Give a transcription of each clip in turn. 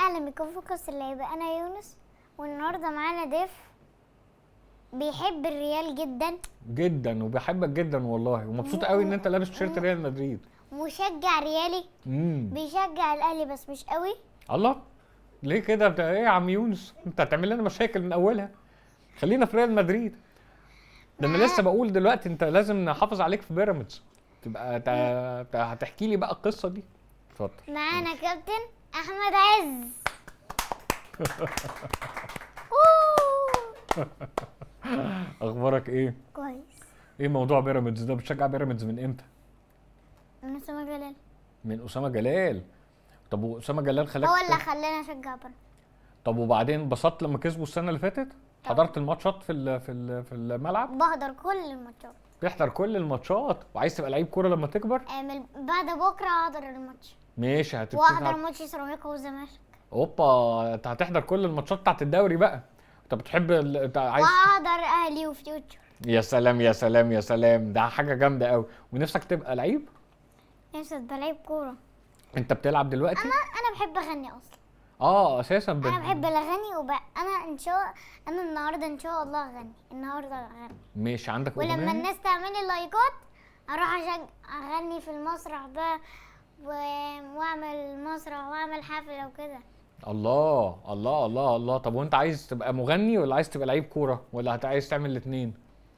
اعلى ميكروفوكس اللي هيبقى انا يونس، والنهارده معانا ضيف بيحب الريال جدا جدا وبحبك جدا والله، ومبسوط قوي ان انت لابس تيشيرت ريال مدريد. مشجع ريالي. بيشجع الاهلي بس مش قوي. الله، ليه كده؟ ايه يا عم يونس، انت هتعمل لنا مشاكل من اولها. خلينا في ريال مدريد. ده انا لسه بقول دلوقتي انت لازم نحافظ عليك في بيراميدز. تبقى هتحكي لي بقى القصه دي. اتفضل. معانا كابتن احمد عز. اخبارك ايه؟ كويس. ايه موضوع بيراميدز ده؟ بتشجع بيراميدز من امتى؟ من اسامه جلال. من اسامه جلال. طب واسامه جلال خلاك هو اللي خلاني اشجع بيراميدز. طب وبعدين انبسطت لما كسبوا السنه اللي فاتت؟ حضرت الماتشات في الملعب؟ بحضر كل الماتشات. بيحضر كل الماتشات، وعايز تبقى لعيب كوره لما تكبر؟ بعد بكره هحضر الماتش. ماشي، واحضر ماتش سيراميكا والزمالك. اوبا، انت هتحضر كل الماتشات بتاعت الدوري بقى. انت بتحب انت عايز واحضر اهلي وفيوتشر. يا سلام يا سلام يا سلام، ده حاجه جامده قوي. ونفسك تبقى لعيب؟ نفسي ابقى لعيب كوره. انت بتلعب دلوقتي؟ انا بحب اغني اصلا. اساسا انا بحب الاغاني انا النهارده ان شاء الله اغني. النهارده اغني. ماشي، عندك اغنيه؟ ولما الناس تعمل لي لايكات اروح اغني في المسرح بقى واعمل مسرح واعمل حفله وكده. الله الله الله الله. طب وانت عايز تبقى مغني ولا عايز تبقى لعيب كوره ولا عايز تعمل الاثنين؟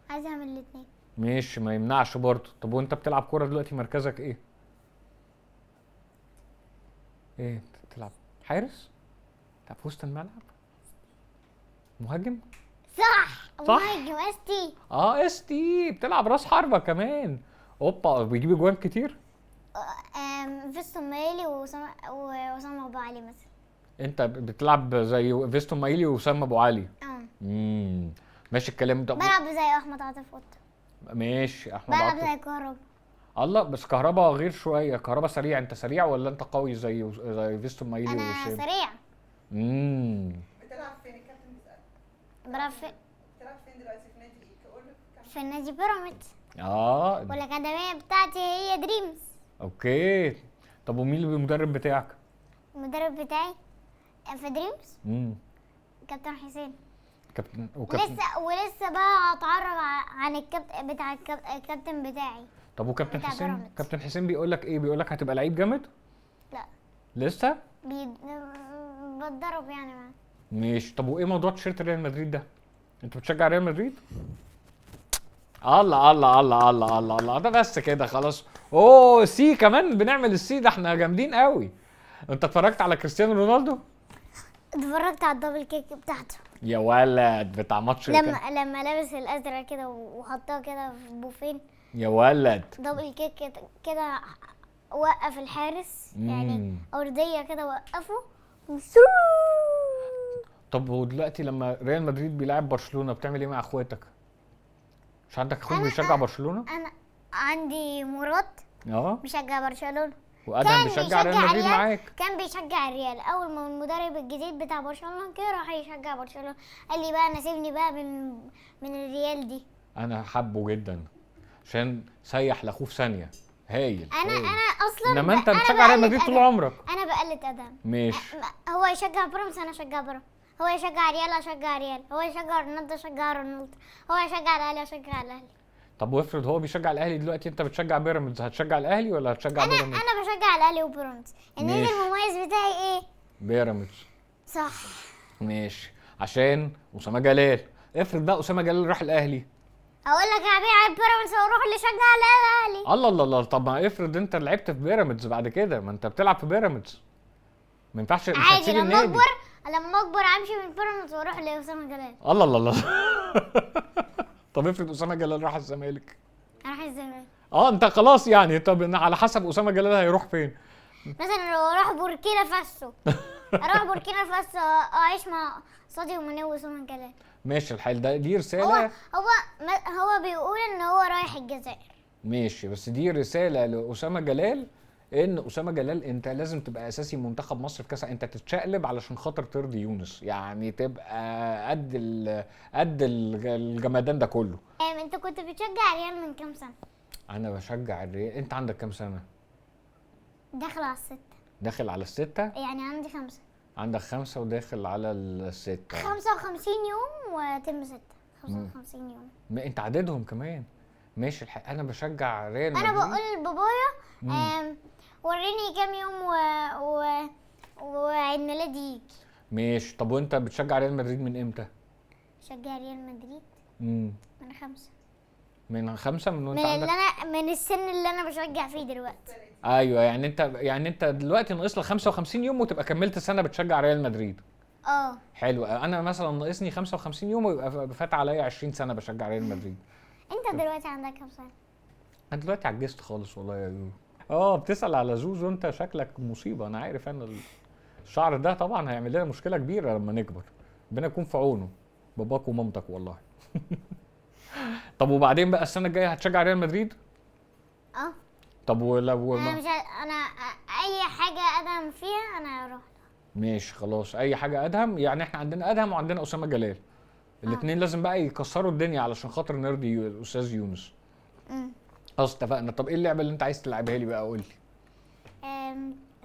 عايز اعمل الاثنين. ماشي، ما يمنعش برضه. طب وانت بتلعب كوره دلوقتي مركزك ايه؟ ايه بتلعب؟ حارس؟ بتلعب في وسط الملعب؟ مهاجم؟ صح. صح. مهاجم استي. استي. بتلعب راس حربة كمان. اوبا، بيجيب اجوان كتير؟ فيستون مايلي وسام ابو علي مثلا. انت بتلعب زي فيستون مايلي وسام ابو علي؟ ماشي الكلام ده. بلعب زي احمد عاطف قط. ماشي، احمد عاطف. بلعب زي كهربا. الله، بس كهربا غير شويه. كهربا سريع. انت سريع ولا انت قوي زي فيستون مايلي انا وسام؟ سريع. بتلعب فين؟ الكابتن بيسألك. بلعب في بتلعب فين دلوقتي؟ في نادي ايه؟ تقول له في نادي بيراميدز. والاكاديميه بتاعتي هي دريمز. اوكي. طب ومين اللي المدرب بتاعك؟ المدرب بتاعي في دريمز كابتن حسين. وكابتن ولسه بقى هتعرف عن الكابتن بتاع الكابتن بتاعي. طب وكابتن بتاع حسين بيراميدز. كابتن حسين بيقول لك ايه؟ بيقول لك هتبقى لعيب جامد؟ لا، لسه؟ بتدرب يعني معاه. ماشي. طب وايه موضوع تيشيرت ريال مدريد ده؟ انت بتشجع ريال مدريد؟ الله الله الله الله الله الله، ده بس كده خلاص. سي كمان بنعمل السي ده، احنا جامدين قوي. انت اتفرجت على كريستيانو رونالدو؟ اتفرجت على الدبل كيك بتاعته. يا ولد، بتاع ماتش لما لابس الازرق كده وحطها كده في بوفين. يا ولد، دبل كيك كده وقف الحارس يعني ارضيه كده وقفه. طب ودلوقتي لما ريال مدريد بيلعب برشلونه بتعمل ايه مع اخواتك؟ مش عندك اخوك بيشجع برشلونه؟ انا عندي مراد بيشجع برشلونه، وادهم بيشجع ريال مدريد معاك. كان بيشجع الريال. اول ما المدرب الجديد بتاع برشلونه كده راح يشجع برشلونه، قال لي بقى انا سيبني بقى من الريال دي. انا حبه جدا عشان سيح لاخوه في ثانيه. هايل. انا اصلا انما انت بتشجع ريال مدريد طول عمرك. انا بقلد ادهم. ماشي. هو يشجع بيراميدز انا اشجع بيراميدز، هو يشجع ريال اشجع ريال، هو يشجع رونالدو اشجع رونالدو، هو يشجع الاهلي اشجع الاهلي. طب وافرض هو بيشجع الاهلي دلوقتي انت بتشجع بيراميدز، هتشجع الاهلي ولا هتشجع بيراميدز؟ انا بشجع الاهلي وبيراميدز. النادي المميز بتاعي ايه؟ بيراميدز. صح. ماشي، عشان اسامه جلال. افرض بقى اسامه جلال راح الاهلي، اقول لك هبيع بيراميدز واروح اللي يشجع الاهلي. الله الله الله. طب ما افرض انت لعبت في بيراميدز بعد كده، ما انت بتلعب في بيراميدز، ما ينفعش عادي. لما اكبر امشي من بيراميدز واروح لاسامه جلال. الله الله الله. طب افرض اسامه جلال راح الزمالك؟ اروح الزمالك. انت خلاص يعني. طب على حسب اسامه جلال هيروح فين. مثلا لو اروح بوركينا فاسو اروح بوركينا فاسو اعيش مع صاديو ماني واسامه جلال. ماشي الحال ده. دي رساله. هو بيقول ان هو رايح الجزائر. ماشي، بس دي رساله لاسامه جلال، ان اسامه جلال انت لازم تبقى اساسي منتخب مصر في كاس. انت تتشقلب علشان خاطر ترضي يونس، يعني تبقى قد الجمدان ده كله. انت كنت بتشجع ريال من كام سنه؟ انا بشجع الريال. انت عندك كام سنه؟ داخل على 6. داخل على 6؟ يعني عندي 5. عندك 5 وداخل على ال6. 55 يوم وتم 6. 55 يوم. انت عددهم كمان. ماشي انا بشجع ريال انا مدريد. بقول لبابايا وريني كام يوم وعيد ميلادي يجي. ماشي. طب وانت بتشجع ريال مدريد من امتى؟ شجع ريال مدريد من 5. من 5 من وانت من عندك. اللي انا من السن اللي انا بشجع فيه دلوقتي. ايوه يعني انت دلوقتي ناقص لك 55 يوم وتبقى كملت سنه بتشجع ريال مدريد. حلو. انا مثلا ناقصني 55 يوم ويبقى فات عليا 20 سنه بشجع ريال مدريد. انت دلوقتي عندك كام سنه؟ انا دلوقتي عجزت خالص والله يا يو. بتسأل على زوزو، انت شكلك مصيبه. انا عارف انا الشعر ده طبعا هيعمل لنا مشكله كبيره لما نكبر. ربنا يكون في عونه باباك ومامتك والله. طب وبعدين بقى السنه الجايه هتشجع ريال مدريد؟ طب ولو انا مش انا اي حاجه ادهم فيها انا هروح. ماشي خلاص. اي حاجه ادهم. يعني احنا عندنا ادهم وعندنا اسامه جلال. الاثنين لازم بقى يكسروا الدنيا علشان خاطر نرضي الاستاذ يونس. خلاص اتفقنا. طب ايه اللعبه اللي انت عايز تلعبها لي بقى؟ قول لي.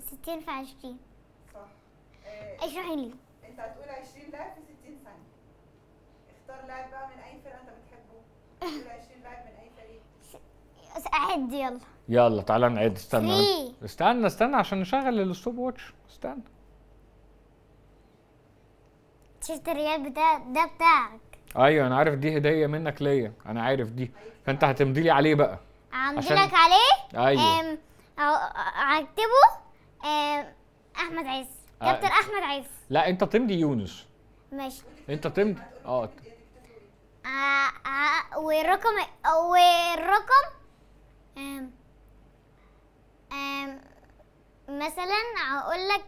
60 في 20. صح. اشرحي لي. انت هتقول 20 لاعب في 60 ثانية. اختار لاعب بقى من اي فرقة انت بتحبه. هتقول 20 لاعب من اي فريق. اعد يلا. يلا تعالى نعد. Three. استنى عشان نشغل الستوب واتش. استنى. تيشيرت الريال ده بتاعك. ايوه انا عارف دي هديه منك ليا. انا عارف دي. فانت هتمضي لي عليه بقى. عاملك عليه. ايوه. هكتبه احمد عز. كابتن احمد عز. لا انت تمضي يونس. ماشي. انت تمضي. والرقم مثلا هقول لك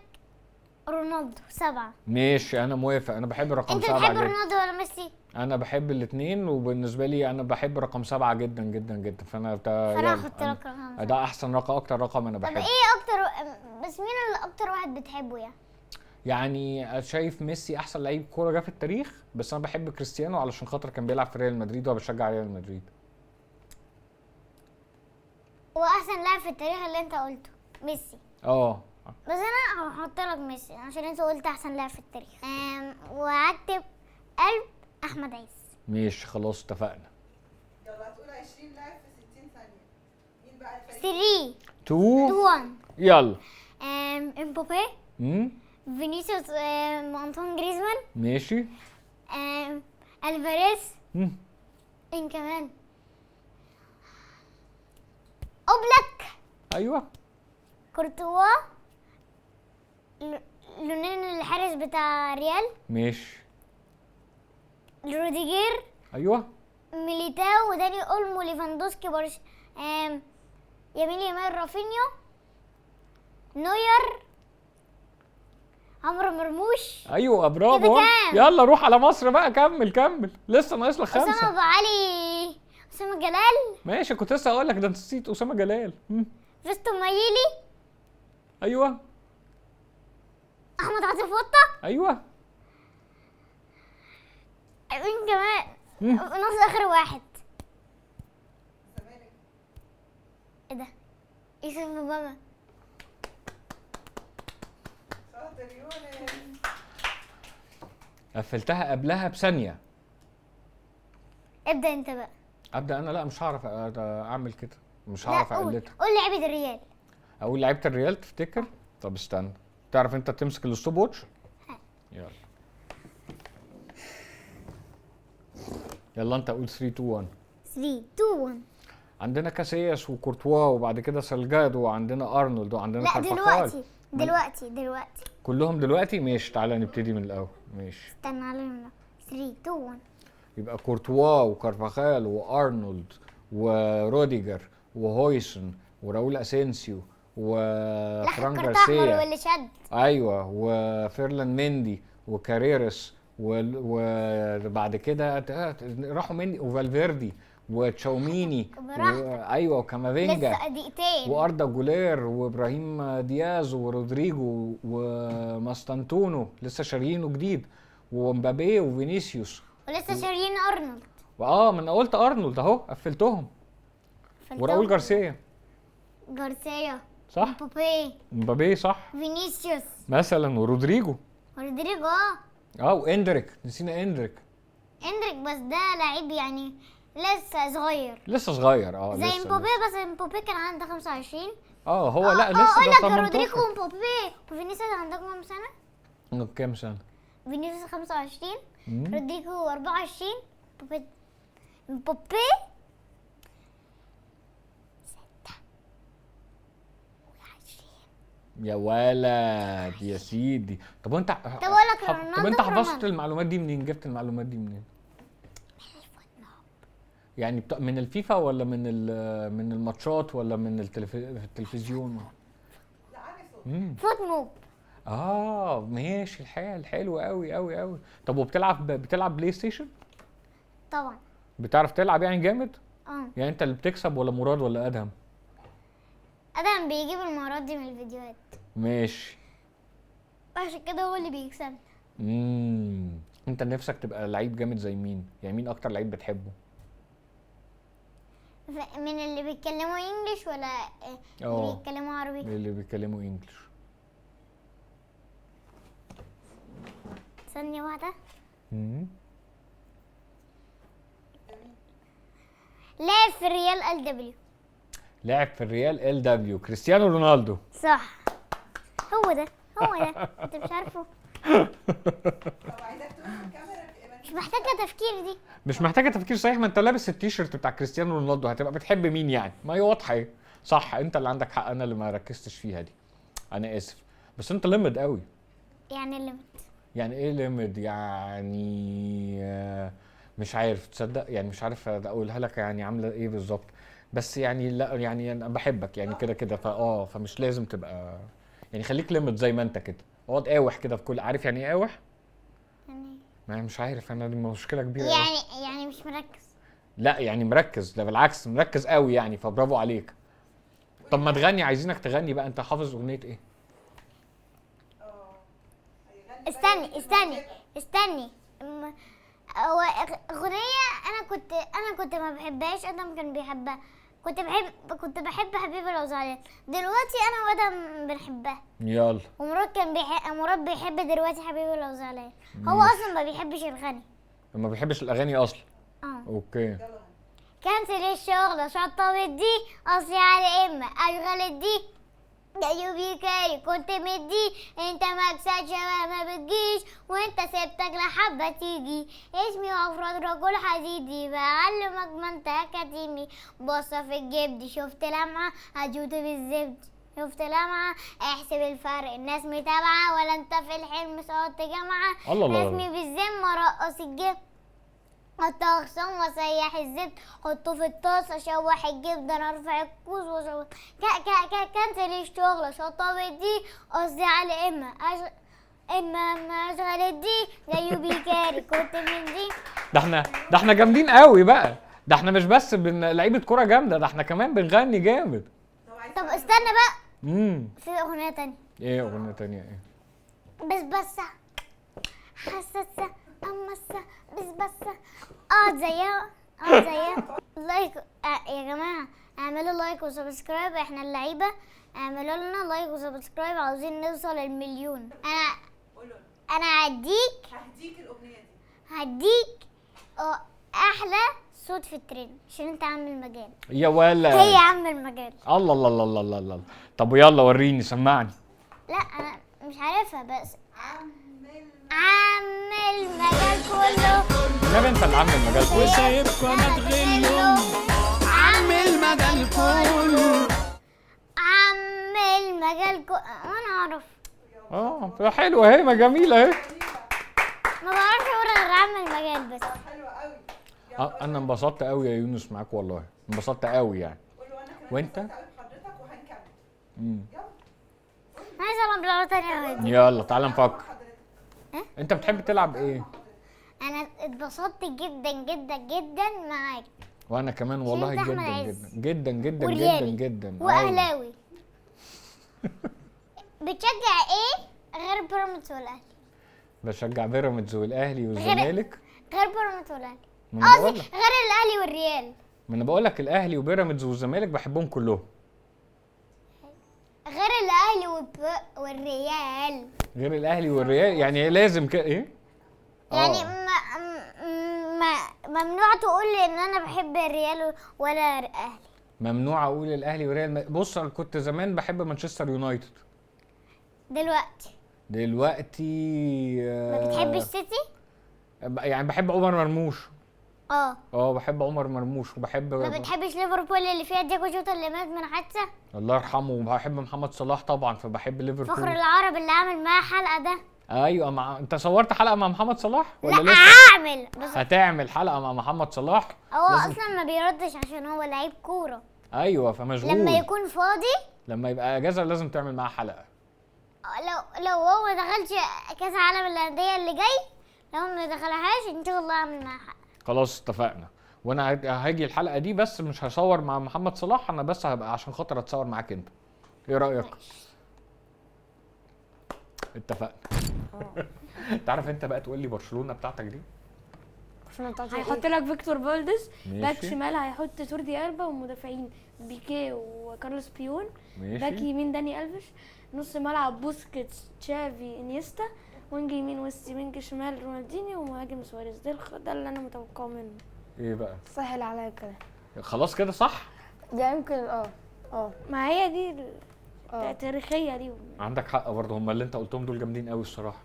رونالدو 7. ماشي انا موافق. انا بحب رقم 7 انت بتحب جدا. رونالدو ولا ميسي؟ انا بحب الاثنين وبالنسبه لي انا بحب رقم 7 جدا جدا جدا. فانا هحط لك رقم 7. ده احسن رقم، اكتر رقم انا طب بحبه. ايه اكتر بس مين اللي اكتر واحد بتحبه يعني شايف ميسي احسن لعيب كوره جه في التاريخ، بس انا بحب كريستيانو علشان خاطر كان بيلعب في ريال مدريد وبشجع ريال مدريد. واحسن لاعب في التاريخ اللي انت قلته ميسي. بس انا هحط لك ميسي عشان انت قلت احسن لاعب في التاريخ. وهكتب قلب احمد عز. ماشي خلاص اتفقنا. يلا هتقول 20 لاعب في 60 ثانية. مين بقى الفريق؟ 3 2 1. يلا. امبابي. فينيسيوس. انطوان جريزمان. ماشي. الفاريز. مين كمان؟ اوبلاك. ايوه. كورتوا. لونين الحارس بتاع ريال. ماشي. روديجير. ايوه. ميليتاو وداني اولمو ليفاندوسكي يمين يمين رافينيو. نوير. عمرو مرموش. ايوه برافو. يلا روح على مصر بقى. كمل لسه ناقص لك 5. اسامه ابو علي. اسامه جلال. ماشي كنت لسه هقول لك ده انت نسيت اسامه جلال. فيستو مايلي. ايوه. احمد عاطف وطه. ايوه. مين كمان؟ ناقص اخر واحد. الزمالك. ايه ده؟ يوسف اوباما. شاطر يونس. قفلتها قبلها بثانيه. ابدا انت بقى. ابدا انا؟ لا مش هعرف اعمل كده. مش هعرف اقلدها. قول لعيبه الريال. اقول لعيبه الريال تفتكر؟ طب استنى. تعرف انت تمسك الستوب واتش؟ يلا. يلا انت قول 3 2 1. 3 2 1. عندنا كاسياس وكورتوا وبعد كده سالجادو وعندنا ارنولد وعندنا لا كارفاخال. دلوقتي كلهم دلوقتي. ماشي تعالى نبتدي من الاول. ماشي استنى علينا. 3 2 1. يبقى كورتوا وكارفاخال وارنولد وروديجر وهويسن وراؤول اسينسيو وفران جارسيا. واللي شد. ايوه وفيرلان مندي وكاريرس وبعد كده راحوا مندي وفالفيردي وتشاوميني ايوه وكامافينجا لسه دقيقتين. واردا جولير وابراهيم دياز ورودريجو وماستانتونو لسه شاريينه جديد ومبابي وفينيسيوس ولسه شاريين ارنولد. ما انا قلت ارنولد اهو قفلتهم. وراؤول جارسيا صح. مبابي صح فينيسيوس مثلا ورودريجو. رودريجو واندريك، نسينا اندريك. اندريك بس ده لعيب يعني لسه صغير. لسه صغير زي لسه مبابي، بس مبابي كان عنده 25. هو لا لسه اقول ده لك 18. رودريجو ومبابي وفينيسيوس عندهم كام سنة؟ كام سنة؟ فينيسيوس 25، مم. رودريجو 24، مبابي 26. يا ولد يا سيدي. طب وانت أقول لك رونالدو طب انت حفظت رونالدو. المعلومات دي منين؟ جبت المعلومات دي منين؟ يعني من الفيفا ولا من الماتشات ولا من التلفزيون؟ لا عامل صوت. فوت موب. ماشي الحال، حلو قوي قوي قوي. طب بتلعب بلاي ستيشن؟ طبعا. بتعرف تلعب يعني جامد؟ اه يعني انت اللي بتكسب ولا مراد ولا ادهم؟ ادم بيجيب المهارات دي من الفيديوهات، ماشي. عشان كده هو اللي بيكسب. انت نفسك تبقى لعيب جامد زي مين؟ يعني مين اكتر لعيب بتحبه؟ من اللي بيتكلموا انجليش ولا اللي بيتكلموا عربي؟ اللي بيتكلموا انجلش. ثانية واحدة. لاعب في الريال ال لاعب في الريال LW، كريستيانو رونالدو. صح. هو ده انت مش عارفه. طب عايزاك تقول في الكاميرا مش محتاجة تفكير دي. مش محتاجه تفكير صحيح، ما انت لابس التيشيرت بتاع كريستيانو رونالدو، هتبقى بتحب مين يعني؟ ما هي واضحه ايه. صح، انت اللي عندك حق، انا اللي ما ركزتش فيها دي. انا اسف، بس انت لمد قوي. يعني الليمت. يعني ايه لمد يعني؟ مش عارف تصدق، يعني مش عارف اقولها لك يعني عامله ايه بالظبط. بس يعني لا يعني انا بحبك يعني كده كده فمش لازم تبقى يعني، خليك لمد زي ما انت كده، اقعد قاوح كده في كل، عارف يعني ايه قاوح؟ يعني ما مش عارف انا، دي مشكله كبيره أوي. يعني مش مركز. لا يعني مركز، ده بالعكس مركز قوي يعني، فبرافو عليك. طب ما تغني، عايزينك تغني بقى، انت حافظ اغنيه ايه؟ استني هو اغنيه انا كنت ما بحبهاش، ادم كان بيحبها. كنت بحب حبيبي لو زعلان. دلوقتي انا وادم بنحبها. يلا. مراد بيحب دلوقتي حبيبي لو زعلان. هو اصلا ما بيحبش الغني. ما بيحبش الاغاني اصلا. اوكي. كنسل الشغل شطة دي اصلي على اما اشغل دي جايبي كاري كنت مدي انت مكسد شباب ما بتجيش وانت سبتك لحبة تيجي اسمي وافراد رجل حديدي بعلمك ما انت كتيمي بصة في الجيب دي شفت لمعة هجوت بالزبد شفت لمعة احسب الفرق الناس متابعة ولا انت في الحلم صوت جامعة الله اسمي بالذمة رقص الجيب حط اغصان وسيح الزبد حطه في الطاسه شوح الجبنه ارفع الكوز وشوح كنسل الشغل شطه دي قصدي على اما ما اشغل دي زيه بيكاري كنت من دي. ده احنا جامدين قوي بقى، ده احنا مش بس لعيبه كوره جامده، ده احنا كمان بنغني جامد. طب استنى بقى، في اغنيه تانية. ايه اغنيه تانية ايه؟ بس حساسه امسه بس اقعد زيها لايك يا جماعه، اعملوا لايك وسبسكرايب، احنا اللعيبه اعملوا لنا لايك وسبسكرايب، عاوزين نوصل المليون. انا هديك الاغنيه دي، هديك احلى صوت في الترند عشان انت عم المجال. يا ولا هي عم المجال. الله الله الله الله الله. طب يلا وريني سمعني. لا انا مش عارفها بس عم المجال كله. نبي انت اللي عم المجال كله وسايبكم انا تغلوا عم المجال كله. عم المجال كله انا اعرف. حلوه اهي، ما جميله اهي. ما بعرفش اقول غير عم المجال بس. حلوه قوي. انا انبسطت قوي يا يونس معاك والله، انبسطت قوي يعني. وانت؟ حضرتك وهنكمل. عايزه العب لعبه تانية. يلا تعالى نفكر. انت بتحب تلعب ايه؟ انا اتبسطت جدا جدا جدا معاك. وانا كمان والله شفت جدا أحمد جدا عز جدا جدا وريالي جدا جدا واهلاوي. بتشجع ايه غير بيراميدز والاهلي؟ بشجع بيراميدز والاهلي والزمالك. غير بيراميدز والاهلي قصدي غير الاهلي والريال. ما انا بقول لك الاهلي وبيراميدز والزمالك بحبهم كلهم. غير الاهلي الاهلي والريال. غير الاهلي والريال يعني لازم ايه؟ يعني ممنوع تقول ان انا بحب الريال ولا الاهلي. ممنوع اقول الاهلي والريال. بص انا كنت زمان بحب مانشستر يونايتد. دلوقتي ما بتحبش سيتي؟ يعني بحب عمر مرموش. اه بحب عمر مرموش وبحب. ما بتحبش ليفربول اللي فيها دياجو جوتا اللي مات من حادثه؟ الله يرحمه. وبحب محمد صلاح طبعا، فبحب ليفربول. فخر العرب اللي عامل معاه حلقه ده. ايوه انت صورت حلقه مع محمد صلاح ولا لا لسه؟ هعمل بس. هتعمل حلقه مع محمد صلاح؟ هو لازم... اصلا ما بيردش عشان هو لعيب كوره. ايوه فمشغول. لما يكون فاضي، لما يبقى اجازه لازم تعمل معاه حلقه. لو هو ما دخلش كاس العالم للانديه اللي جاي، لو ما دخلهاش ان شاء الله اعمل معاه حلقه. خلاص اتفقنا. وانا هاجي الحلقه دي بس مش هصور مع محمد صلاح، انا بس هبقى عشان خاطر اتصور معاك انت. ايه رايك؟ اتفقنا. تعرف انت بقى تقول لي برشلونه بتاعتك دي؟ هيحط لك فيكتور فالديز باك ماشي. شمال، هيحط توردي ألبا، ومدافعين بيكيه وكارلوس بيون. باك ماشي. يمين داني ألفيش، نص ملعب بوسكيتس تشافي انيستا، وينج يمين ويست، وينج شمال رونالدينيو، ومهاجم سواريز. ده اللي انا متوقعه منه. ايه بقى؟ سهل عليا كده. خلاص كده صح؟ ده يمكن ما هي دي التاريخيه دي. عندك حق برضه، هم اللي انت قلتهم دول جامدين قوي الصراحه.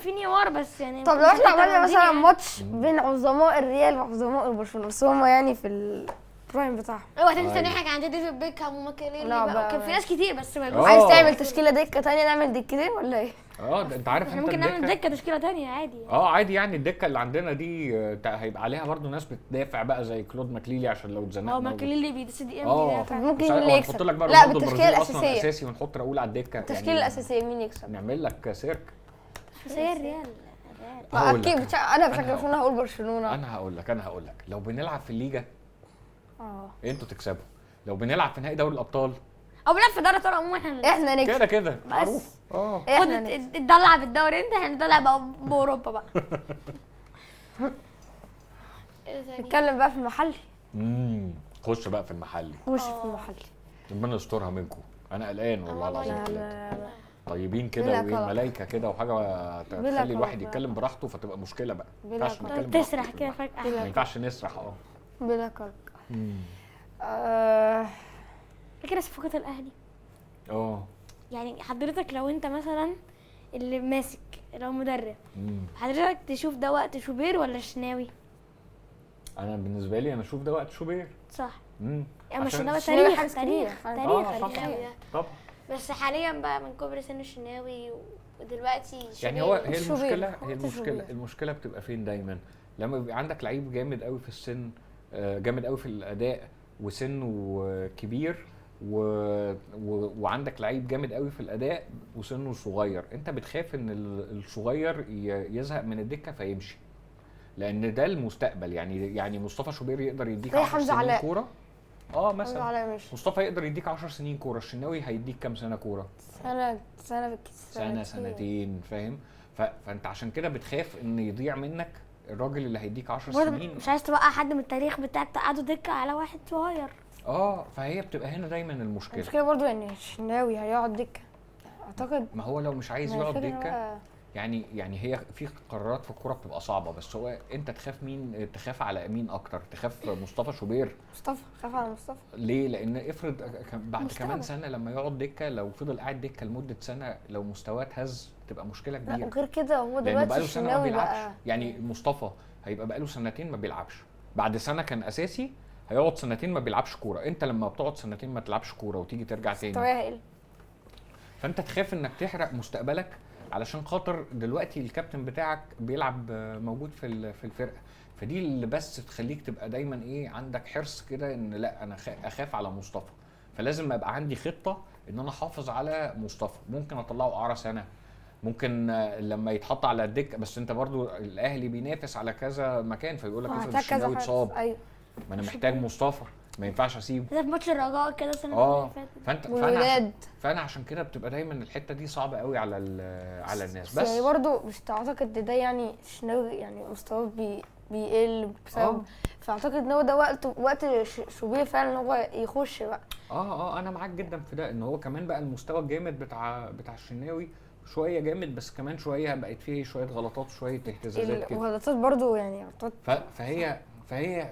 في نيمار بس يعني. طب لو احنا عملنا مثلا ماتش بين عظماء الريال وعظماء برشلونه، بس هم يعني في البرايم بتاعهم. اوعى تنسى ان احنا كان عندنا ديفيد بيكهام وماكيليلي لا بقى، بقى. وكان في ناس كتير بس ما عايز تعمل تشكيله دكه تانية، نعمل دكتين ولا ايه؟ ده انت عارف احنا انت ممكن نعمل الدكة- دكه تشكيله تانية عادي يعني. عادي يعني. الدكه اللي عندنا دي هيبقى عليها برضو ناس بتدافع بقى زي كلود ماكليلي عشان لو اتزنقنا. ماكيليلي بيدي دي ام طب ممكن مش مين عارف- اللي ونحط يكسب؟ لك بقى لا رونالدو بالتشكيله البرازيلي اصلا الاساسيه. اساسي ونحط راؤول على الدكه. التشكيله الاساسيه مين يكسب؟ نعمل لك سيرك. سير ريال. ما هقول لك اكيد انا بشجع أنا برشلونه، هقول برشلونه. انا هقول لك لو بنلعب في الليجا انتوا تكسبوا، لو بنلعب في نهائي دوري الابطال او بنلعب في دوري الابطال عموما احنا نكسب كده معروف. خد احنا نكسب. اتدلع بالدوري انت، هندلع بقى باوروبا بقى. نتكلم بقى في المحلي. خش بقى في المحلي. خش في المحلي. ربنا يسترها منكم، انا قلقان والله العظيم. لا ثلاثة. لا لا. طيبين كده بلا وايه قلق. ملايكه كده وحاجه بلا تخلي الواحد قلق. يتكلم براحته، فتبقى مشكله بقى. ما بلا ينفعش قلق. نتكلم براحته تسرح في كده المحل. فجاه. ما ينفعش نسرح. بلا قلق. فاكر صفقات الاهلي؟ اه يعني حضرتك لو انت مثلا اللي ماسك، لو مدرب، حضرتك تشوف ده وقت شوبير ولا الشناوي؟ انا بالنسبه لي انا اشوف ده وقت شوبير. صح. يعني يعني الشناوي الشناوي تاريخ حارس كبير. طبعا طبعا. بس حاليا بقى من كبر سن الشناوي ودلوقتي يعني شوبير. هي شوبير. المشكله بتبقى فين دايما؟ لما بيبقى عندك لعيب جامد قوي في السن، جامد قوي في الاداء وسنه كبير وعندك لعيب جامد قوي في الاداء وسنه صغير، انت بتخاف ان الصغير يزهق من الدكه فيمشي، لان ده المستقبل. يعني مصطفى شوبير يقدر يديك زي 10 حمزة سنين علاء. كوره. حمزة مثلا علاء ماشي. مصطفى يقدر يديك 10 سنين كوره، الشناوي هيديك كام سنه كوره؟ سنه بالكتير. سنتين فاهم؟ فانت عشان كده بتخاف ان يضيع منك الراجل اللي هيديك 10 برضه سنين. مش عايز توقع حد من التاريخ بتاعك تقعده دكه على واحد صغير. فهي بتبقى هنا دايما المشكله. المشكله برضو ان الشناوي هيقعد دكه اعتقد. ما هو لو مش عايز ما يقعد الفكرة دكه هو- يعني هي في قرارات في الكوره بتبقى صعبه، بس هو انت تخاف على مين اكتر؟ تخاف مصطفى شوبير؟ مصطفى، خاف على مصطفى. ليه؟ لان افرض بعد مستقبل. كمان سنه لما يقعد دكه، لو فضل قاعد دكه لمده سنه، لو مستواه اتهز تبقى مشكله لا كبيره. وغير كده هو لانه دلوقتي بقاله سنه ما الشناوي بيلعبش. بقى يعني مصطفى هيبقى بقاله سنتين ما بيلعبش، بعد سنه كان اساسي، هيقعد سنتين ما بيلعبش كوره. انت لما بتقعد سنتين ما تلعبش كوره وتيجي ترجع تاني، مستواه هيقل. فانت تخاف انك تحرق مستقبلك علشان خاطر دلوقتي الكابتن بتاعك بيلعب موجود في الفرقه. فدي اللي بس تخليك تبقى دايما عندك حرص كده ان لا انا اخاف على مصطفى، فلازم ابقى عندي خطه ان انا احافظ على مصطفى. ممكن اطلعه اعاره سنه، ممكن لما يتحط على الدكه، بس انت برضو الاهلي بينافس على كذا مكان، فيقول لك افرض وهحتاج كذا الشناوي حارس. اتصاب، ايوه ما انا محتاج مصطفى، ما ينفعش اسيبه. ده في ماتش الرجاء كده السنه اللي فاتت. والولاد. فانا عشان كده بتبقى دايما الحته دي صعبه قوي على الناس. بس يعني بس برضه مش تعتقد ده يعني الشناوي يعني مستواه بيقل بسبب فاعتقد ان هو ده وقت شوبير فعلا ان هو يخش بقى. انا معاك جدا في ده، ان هو كمان بقى المستوى الجامد بتاع الشناوي شويه جامد، بس كمان شويه بقت فيه شويه غلطات وشويه اهتزازات كده. الغلطات برضو يعني غلطات.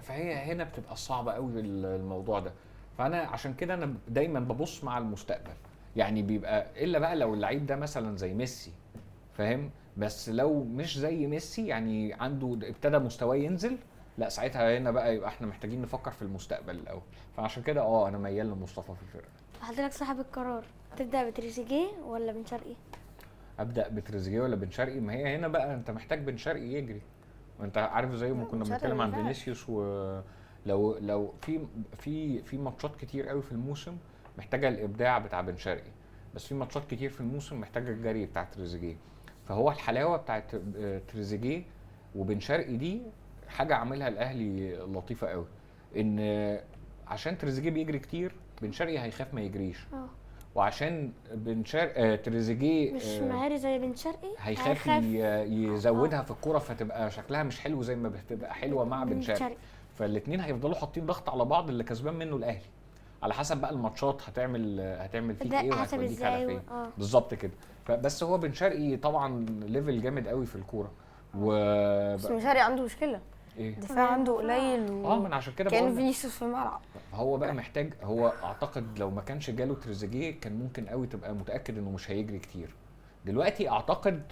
فهي هنا بتبقى صعبه قوي الموضوع ده. فانا عشان كده انا دايما ببص مع المستقبل، يعني بيبقى الا بقى لو اللعيب ده مثلا زي ميسي، فاهم؟ بس لو مش زي ميسي يعني عنده ابتدى مستواه ينزل، لا ساعتها هنا بقى يبقى احنا محتاجين نفكر في المستقبل الاول. فعشان كده انا ميال لمصطفى في الفرقه. حضرتك صاحب القرار، تبدا بتريزيجيه ولا بن شرقي؟ ابدا بتريزيجيه ولا بن شرقي؟ ما هي هنا بقى انت محتاج بن شرقي يجري، وانت عارف زي ما كنا بنتكلم عن فينيسيوس. ولو في ماتشات كتير قوي في الموسم محتاجه الابداع بتاع بن شرقي، بس في ماتشات كتير في الموسم محتاجه الجري بتاع تريزيجيه. فهو الحلاوه بتاعت تريزيجيه وبن شرقي دي حاجه عاملها الاهلي لطيفه قوي، ان عشان تريزيجيه بيجري كتير بن شرقي هيخاف ما يجريش، وعشان بن شرقي تريزيجيه مش مهاري زي بن شرقي هيخاف يزودها في الكوره فتبقى شكلها مش حلو زي ما بتبقى حلوه مع بن شرقي. فالاثنين هيفضلوا حاطين ضغط على بعض، اللي كسبان منه الاهلي على حسب بقى الماتشات هتعمل فيك ايه وهتوديك على فين بالظبط كده. فبس هو بن شرقي طبعا ليفل جامد قوي في الكوره. بس بن شرقي عنده مشكله، ايه؟ الدفاع عنده قليل من عشان كده كان فينيسيوس في الملعب. هو بقى محتاج، هو اعتقد لو ما كانش جاله تريزيجيه كان ممكن قوي تبقى متاكد انه مش هيجري كتير. دلوقتي اعتقد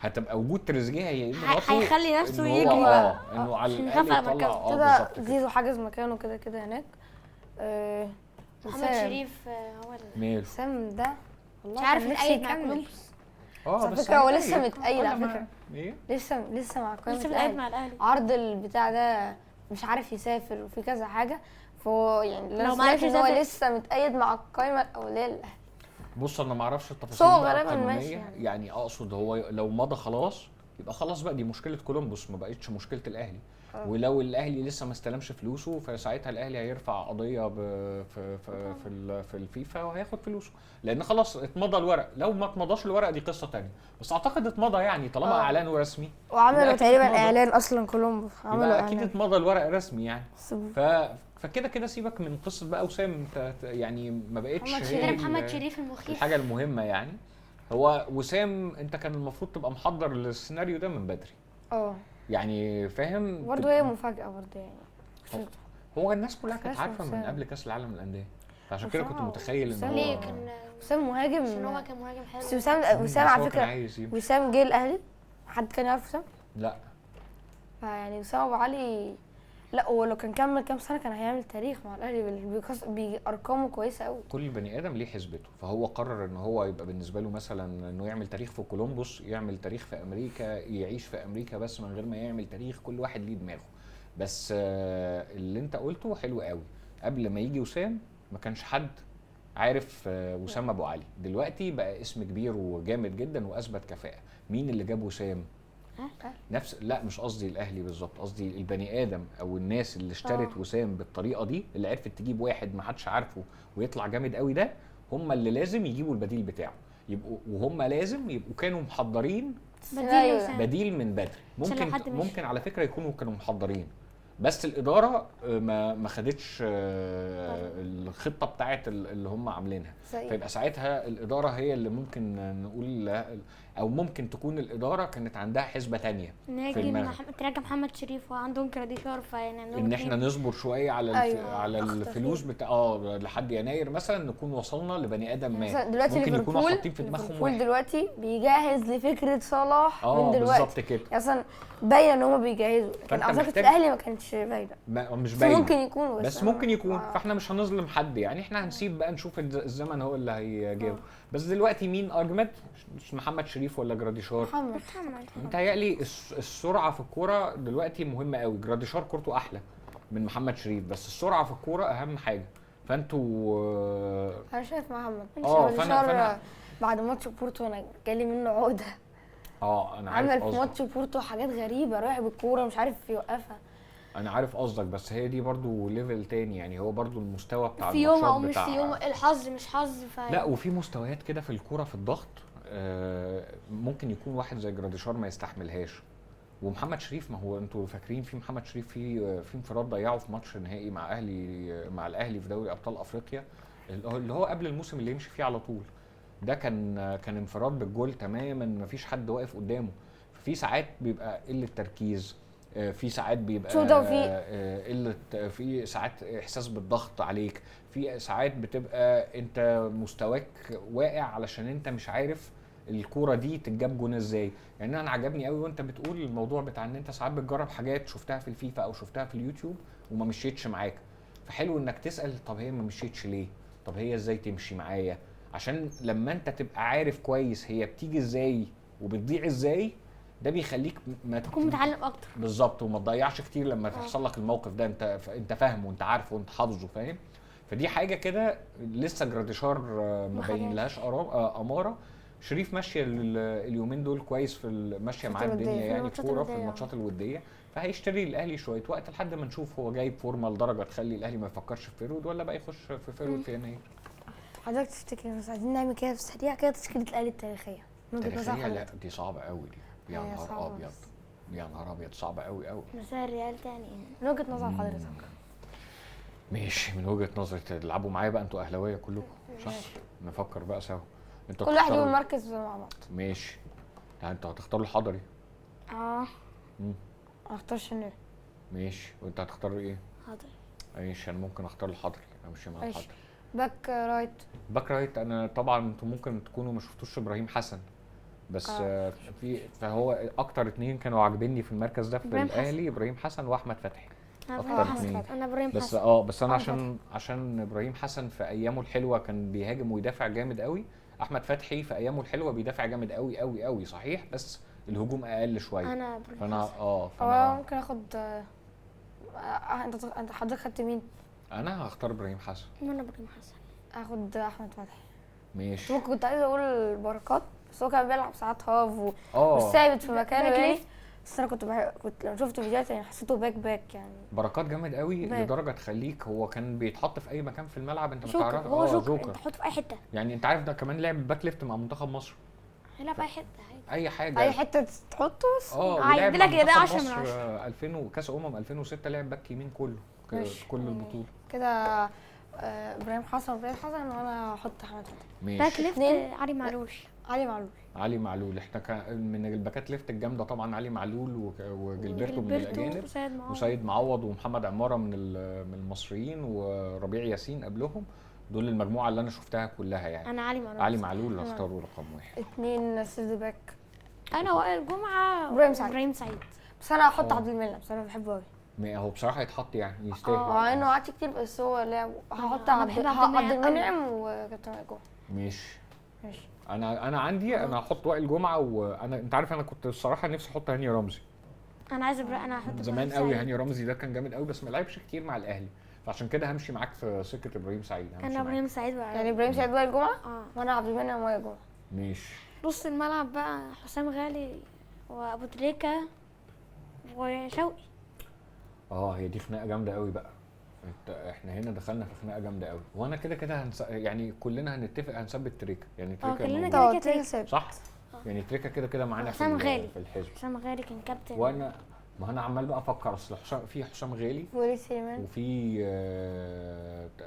هتبقى وجود تريزيجيه هيخلي نفسه يجري بقى انه على الاقل يطلع كده. زيزو حاجز مكانه كده هناك. محمد شريف هو وسام ده مش عارف يتأيد مع كولومبوس. على فكره هو لسه متأيد على فكره. ايه؟ لسه مع قائمه لسه متأيد مع الاهلي. عرض البتاع ده مش عارف يسافر وفي كذا حاجه، فهو يعني لو ما عرفش هو لسه متأيد مع القائمه الاوليه للاهلي. بص انا ما اعرفش التفاصيل غالبا ماشي يعني اقصد هو لو مضى خلاص يبقى خلاص بقى دي مشكله كولومبوس ما بقتش مشكله الاهلي. ولو الاهلي لسه ما استلمش فلوسه فساعتها الاهلي هيرفع قضيه في الفيفا وهياخد فلوسه، لان خلاص اتمضى الورق. لو ما اتمضاش الورق دي قصه ثانيه، بس اعتقد اتمضى يعني طالما اعلان رسمي. وعملوا تقريبا اعلان اصلا كولومبوس عملوا اكيد اتمضى الورق رسمي يعني. فكده سيبك من قصه بقى وسام يعني ما بقتش محمد شريف المخيف الحاجه المهمه يعني. هو وسام انت كان المفروض تبقى محضر للسيناريو ده من بدري يعني فاهم. برضه هي مفاجاه برضه يعني. هو الناس كلها كانت عارفه من قبل كاس العالم للانديه، عشان كده كنت متخيل ان هو كان وسام مهاجم. عشان هو كان مهاجم حلو. بس وسام على فكره وسام جه الاهلي، حد كان يعرف وسام؟ لا فيعني وسام ابو علي لا، ولو كان كمل كام سنه كان هيعمل تاريخ مع الاهلي بارقامه كويسه قوي. كل بني ادم ليه حسبته، فهو قرر ان هو يبقى بالنسبه له مثلا انه يعمل تاريخ في كولومبوس، يعمل تاريخ في امريكا، يعيش في امريكا بس من غير ما يعمل تاريخ. كل واحد ليه دماغه. بس اللي انت قلته حلو قوي. قبل ما يجي وسام ما كانش حد عارف وسام ابو علي. دلوقتي بقى اسم كبير وجامد جدا واثبت كفاءه. مين اللي جاب وسام؟ لا مش قصدي الاهلي بالظبط، قصدي البني ادم او الناس اللي اشترت وسام بالطريقه دي، اللي عرفت تجيب واحد ما حدش عارفه ويطلع جامد قوي ده، هم اللي يجيبوا البديل بتاعه. يبقوا وهم لازم يبقوا كانوا محضرين بديل من بدري. ممكن على فكره يكونوا كانوا محضرين، بس الاداره ما خدتش الخطه بتاعت اللي هم عاملينها. فيبقى ساعتها الاداره هي اللي ممكن نقول، او ممكن تكون الاداره كانت عندها حسبه تانية تراجع محمد شريف وعندهم كريديكار، فيعني ان احنا نصبر شويه على الفلوس بتاع لحد يناير مثلا نكون وصلنا لبني ادم ما. دلوقتي ممكن يكونوا حاطين في دماغهم واحد دلوقتي بيجهز لفكره صلاح من دلوقتي بالظبط كده. اصلا باين ان هم بيجهزوا، لكن اعتقد الاهلي ما كانش باينه. مش باينه، ممكن يكون بس ممكن يكون. فاحنا مش هنظلم حد يعني، احنا هنسيب بقى نشوف الزمن هو اللي هيجاوب. بس دلوقتي مين اجمد، محمد شريف ولا جراديشار؟ محمد. متهيألي السرعه في الكوره دلوقتي مهمه قوي. جراديشار كورته احلى من محمد شريف، بس السرعه في الكوره اهم حاجه. فانتوا انا شايف محمد جراديشار بعد ماتش بورتو انا جالي منه عقده. انا عارف عمل في ماتش بورتو حاجات غريبه، رايح بالكوره مش عارف يوقفها. انا عارف قصدك، بس هي دي برضو ليفل تاني يعني. هو برضو المستوى بتاع في يوم او مش في يوم، الحظ مش حظ. لا وفي مستويات كده في الكوره في الضغط ممكن يكون واحد زي جراديشار ما يستحملهاش. ومحمد شريف، ما هو انتوا فاكرين في محمد شريف في انفراد ضيعه في ماتش نهائي مع الاهلي في دوري ابطال افريقيا، اللي هو قبل الموسم اللي يمشي فيه على طول. ده كان انفراد بالجول تماما، مفيش حد واقف قدامه. في ساعات بيبقى قله تركيز، في ساعات بيبقى سوء توفيق. قله، في ساعات احساس بالضغط عليك، في ساعات بتبقى انت مستواك واقع علشان انت مش عارف الكوره دي تتجاب جون ازاي. يعني انا عجبني قوي وانت بتقول الموضوع بتاع ان انت ساعات بتجرب حاجات شفتها في الفيفا او شفتها في اليوتيوب وما مشيتش معاك، فحلو انك تسال طب هي ما مشيتش ليه، طب هي ازاي تمشي معايا، عشان لما انت تبقى عارف كويس هي بتيجي ازاي وبتضيع ازاي، ده بيخليك ما تكون متعلم اكتر. بالظبط، وما تضيعش كتير لما تحصل لك الموقف ده، انت فاهمه وانت عارفه وانت حافظه، فاهم. فدي حاجه كده لسه جراديشار ما بينلهاش اماره. شريف ماشيه اليومين دول كويس في ماشيه معاه الدنيا يعني كوره في الماتشات الوديه، فهيشتري الاهلي شويه وقت لحد ما نشوف هو جايب فورمه لدرجه تخلي الاهلي ما يفكرش في فيرود ولا بقى يخش في فيرود في يناير. حضرتك تفتكر بس عايزين نعمل كده في سريع كده تشكيله الاهلي التاريخيه من وجهة نظر تاريخيا لا حضرتك؟ دي صعبه قوي دي، يا هي نهار صعبة ابيض، بس. يا نهار ابيض صعبه قوي قوي. مثال ريال تاني. من وجهه نظر حضرتك. ماشي، من وجهه نظري تلعبوا معايا بقى، انتوا اهلاويه كلكم صح؟ نفكر بقى سوا. انتوا كل واحد هتختاروا- يقول مركز مع بعض. ماشي، يعني انتوا هتختاروا الحضري. اه اختار شنو؟ ماشي، وانت هتختار ايه؟ حاضر. ماشي، انا ممكن اختار الحضري، امشي مع ماشي. الحضري. باك رايت. باك رايت، انا طبعا انتوا ممكن تكونوا ما شفتوش ابراهيم حسن، بس فهو اكتر اتنين كانوا عاجبيني في المركز ده في إبراهيم الاهلي، ابراهيم حسن واحمد فتحي. انا أكتر ابراهيم اتنين. حسن. انا ابراهيم بس حسن. بس انا عشان ابراهيم حسن في ايامه الحلوه كان بيهاجم ويدافع جامد قوي. احمد فتحي في ايامه الحلوه بيدافع جامد قوي قوي قوي صحيح، بس الهجوم اقل شويه. انا ابراهيم فانا حسن. هو فانا ممكن اخد انت حضرتك خدت مين؟ انا هختار ابراهيم حسن. انا ابراهيم حسن. اخد احمد فتحي. ماشي. ممكن كنت عايزه اقول بركات بس هو كان بيلعب ساعات هاف مش اه ثابت في مكانه باك يعني. ليفت. بس انا كنت لما شفت فيديوهات يعني حسيته باك يعني. بركات جامد قوي باك. لدرجه تخليك، هو كان بيتحط في اي مكان في الملعب انت ما جوكر. تعرفش. هو جوكر. انت حطه في اي حته. يعني انت عارف ده كمان لعب باك ليفت مع منتخب مصر، هيلعب في اي حته عادي. اي حاجه. اي حته تحطه بس. عادي، ولعب لك مع يا ده منتخب 10 من مصر 10. 2000 كاس 2006 لعب باك يمين كله ماشي. كل البطوله. كده ابراهيم حسن وانا هحط احمد فتحي. باك ماشي. ليفت اتنين. علي معلوش. علي معلول. علي معلول، احنا من الباكات ليفت الجامده طبعا علي معلول وجilberto من الاجانب، وسيد معوض. وسيد معوض ومحمد عماره من المصريين، وربيع ياسين قبلهم. دول المجموعه اللي انا شفتها كلها يعني. انا علي معلول. علي معلول هختاره رقم 1. 2 سيرد باك. انا وائل جمعه. إبراهيم سعيد. سعيد. بس انا هحط اه. عبد المنعم بس انا بحبه قوي. هو بصراحه يتحط يعني يستاهل. مع انه قعد كتير بس هو لعب. هحط أنا عبد بحب عبد المنعم المنعم وكابتن جوه. ماشي. ماشي. انا عندي انا هحط وائل جمعه، وانا انت عارف انا كنت الصراحه نفسي احط هاني رمزي انا عايز انا هحط زمان إبراهيم قوي. سعيد. هاني رمزي ده كان جامد قوي بس ما لعبش كتير مع الاهلي، فعشان كده همشي معاك في سكه ابراهيم سعيد. همشي انا معاك. ابراهيم سعيد بقى. يعني ابراهيم سعيد وائل جمعه اه. وانا عبد المنعم وائل جمعه. ماشي. نص الملعب بقى حسام غالي وابو تريكه وشوقي. هي دي خناقه جامده قوي بقى. احنا هنا دخلنا في خناقه جامده قوي، وانا كده كده يعني كلنا هنتفق هنثبت تريكه، يعني تريكه كلنا موجود. كده كده. صح. يعني تريكه كده كده معانا حسام غالي. في الحزب. حسام غالي كان كابتن. وانا ما انا عمال بقى افكر، اصل في حسام غالي وليد سليمان. وفي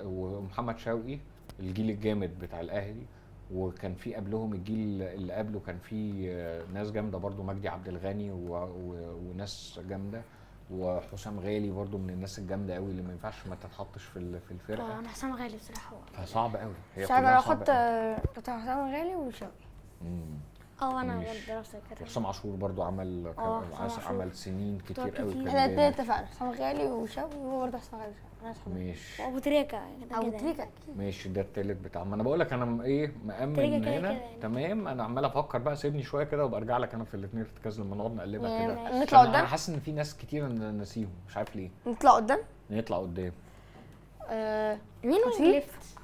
ومحمد شوقي الجيل الجامد بتاع الاهلي، وكان في قبلهم الجيل اللي قبله كان في ناس جامده برضو، مجدي عبد الغني وناس جامده، وحسام غالي برضو من الناس الجامده قوي اللي ما ينفعش ما تتحطش في الفرقه. انا حسام غالي بصراحه هو. فصعب قوي، هي مش عارف كلها انا صعبة احط قوي. بتاع حسام غالي وشوقي. انا ماشي. برضه نفس الكلام. حسام عاشور برضو عمل حسام عاشور. عمل سنين كتير بطولات قوي كتير. كان احنا الاثنين جامد. اتفقنا حسام غالي وشوقي وهو برضه حسام غالي وشوقي. انا اصحابي. ماشي. وابو تريكه كده او كده. تريكه اكيد. ماشي، ده التالت بتاع، ما انا بقول لك انا مأمن تريكة كده هنا كده يعني. تمام. انا عمال افكر بقى، سيبني شويه كده وابقى ارجع لك انا في الاثنين ارتكاز لما نقعد نقلبها يعني كده. نطلع عشان قدام. انا حاسس ان في ناس كتير انا ناسيهم مش عارف ليه. نطلع قدام. نطلع قدام. مين خطيب. ليفت؟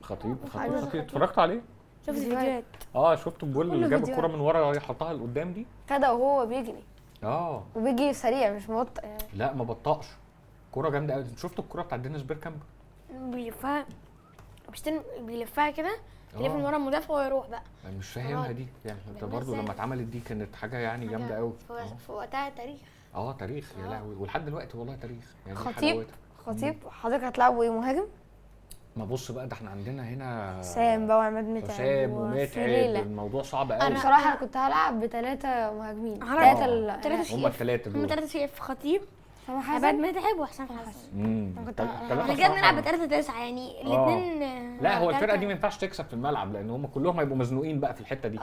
خطيب أيوة. اتفرجت عليه. شفت فيديوهات. فيديوهات. شفت الجول كله اللي جاب فيديوهات. الكرة من ورا يحطها لقدام دي. كده وهو بيجري وبيجي سريع مش مبطئ يعني. لا ما بطأش، كرة جامدة قوي. شفت الكرة بتاعت دينيس بيركامب؟ بيلفها بيلفها كده يلف من ورا المدافع ويروح بقى. أنا مش فاهمها دي يعني. انت برضه لما اتعملت دي كانت حاجه يعني جامده قوي. في وقتها تاريخ. تاريخ يا لهوي، ولحد دلوقتي والله تاريخ يعني. خطيب حلاوتها. خطيب حضرتك هتلعبوا ايه، مهاجم؟ ما بص بقى، ده احنا عندنا هنا حسام بقى وعماد متعب حسام وفي ومتعب، ليلة. الموضوع صعب انا قوي. بصراحه كنت هلعب ب3 مهاجمين، هلعب 3 تلاتة هم الثلاثه هم دول. 3 في خطيب، حسام عماد حسن. متعب وحسام حسن. أنا كنت تلاتة احنا كده بنلعب صراحة. ب3-9 يعني الاثنين. لا هو الفرقه دي ما ينفعش تكسب في الملعب، لان هم كلهم هيبقوا مزنوقين بقى في الحته دي.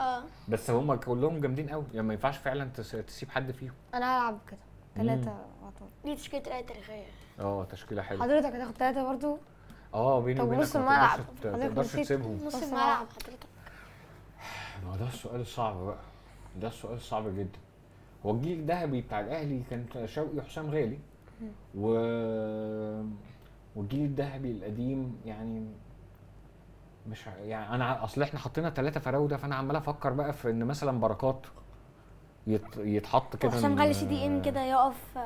بس هم كلهم جامدين قوي يعني، ما ينفعش فعلا تسيب حد فيهم. انا هلعب كده 3 دي تشكيله الاهلي التاريخيه. تشكيله حلوه. حضرتك هتاخد 3 برضو. بيني طب وبينك نص ما الملعب، تقدرش حضرتك تسيبهم. نص الملعب حضرتك. ما هو ده السؤال الصعب بقى، ده السؤال الصعب جدا. هو الجيل الذهبي بتاع الاهلي كان شوقي وحسام غالي والجيل الذهبي القديم يعني مش يعني انا اصل احنا حطينا 3 فراوده، فانا عمال افكر بقى في ان مثلا بركات يتحط كده. وحسام غالي CDM كده يقف.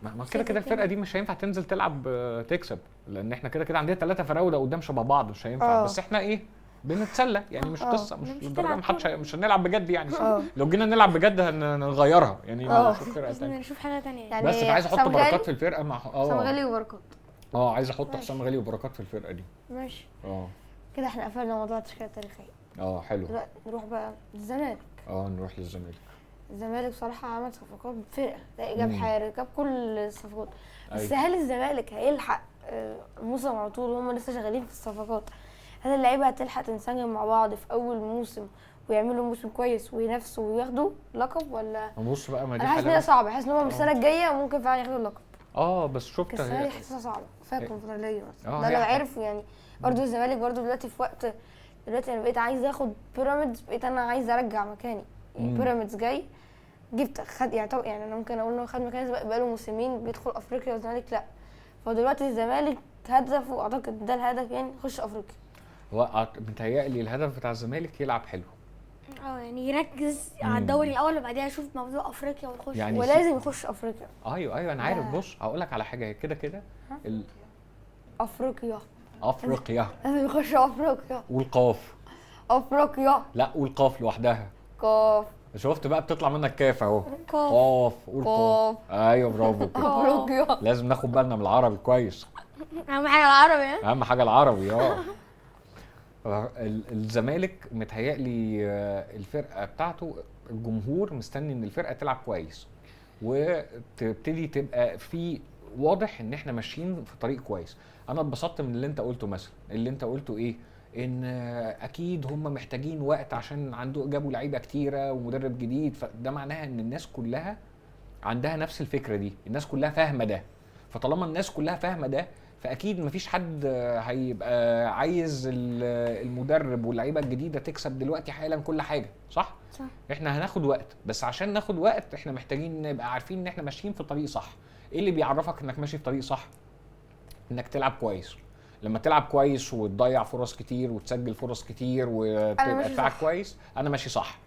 ما كده الفرقه دي مش هينفع تنزل تلعب تكسب، لان احنا كده عندنا 3 فراوده قدام شبه بعض، مش هينفع. بس احنا ايه، بنتسلى يعني، مش قصه، مش للدرجه مش هنلعب بجد يعني. لو جينا نلعب بجد هنغيرها يعني. نشوف فرقه ثانيه، نشوف حاجه ثانيه يعني بس عايز احط حسام بركات غالي؟ في الفرقه مع حسام غالي وبركات. عايز احط حسام غالي وبركات في الفرقه دي. ماشي. كده احنا قفلنا موضوع التشكيله التاريخيه. حلو. دلوقتي نروح بقى للزمالك. نروح للزمالك. الزمالك بصراحه عمل صفقات فرقه، ده جاب حارس، جاب كل الصفقات. بس أيوة. هل الزمالك هيلحق الموسم على طول وهم لسه شغالين في الصفقات؟ هل اللعيبه هتلحق تنسجم مع بعض في اول موسم ويعملوا موسم كويس وينافسوا وياخدوا لقب، ولا بص بقى، ما دي انا حاسس ان هي صعبه، حاسس ان هم السنه الجايه ممكن فعلا ياخدوا اللقب. بس شفت السنه دي حاسسها صعبه كفايه الكونفدراليه مثلا. هي ده لو عرفوا يعني. برضه الزمالك برضه دلوقتي في وقت، دلوقتي انا بقيت عايز اخد بيراميدز، بقيت انا عايز ارجع مكاني يعني. بيراميدز جاي جبت خد يعني انا ممكن اقول انه خد مكاني بقاله موسمين بيدخل افريقيا، والزمالك لا. فدلوقتي الزمالك هدفه اعتقد ده الهدف يعني يخش افريقيا. هو متهيألي الهدف بتاع الزمالك يلعب حلو. يعني يركز على الدوري الاول وبعديها يشوف موضوع افريقيا ويخش يعني ولازم يخش افريقيا. ايوه انا عارف. بص هقول لك على حاجه كده افريقيا لازم يخش افريقيا. والقاف افريقيا. لا، والقاف لوحدها. قاف. شفت بقى بتطلع منك كاف اهو. قاف. والقاف. ايوه برافو كده. افريقيا. لازم ناخد بالنا من العربي كويس. اهم حاجه العربي. اهم حاجه العربي. الزمالك متهيألي الفرقه بتاعته الجمهور مستني ان الفرقه تلعب كويس وتبتدي تبقى في واضح ان احنا ماشيين في طريق كويس. انا اتبسطت من اللي انت قلته مثلا، اللي انت قلته ايه، ان اكيد هم محتاجين وقت عشان جابوا لعيبه كتيره ومدرب جديد، فده معناها ان الناس كلها عندها نفس الفكره دي، الناس كلها فاهمه ده. فطالما الناس كلها فاهمه ده، فاكيد مفيش حد هيبقى عايز المدرب واللعيبه الجديده تكسب دلوقتي حالا كل حاجه، صح؟ احنا هناخد وقت، بس عشان ناخد وقت احنا محتاجين نبقى عارفين ان احنا ماشيين في طريق صح. ايه اللي بيعرفك انك ماشي في طريق صح؟ انك تلعب كويس. لما تلعب كويس وتضيع فرص كتير وتسجل فرص كتير وتبقى دفاعك كويس، انا ماشي صح.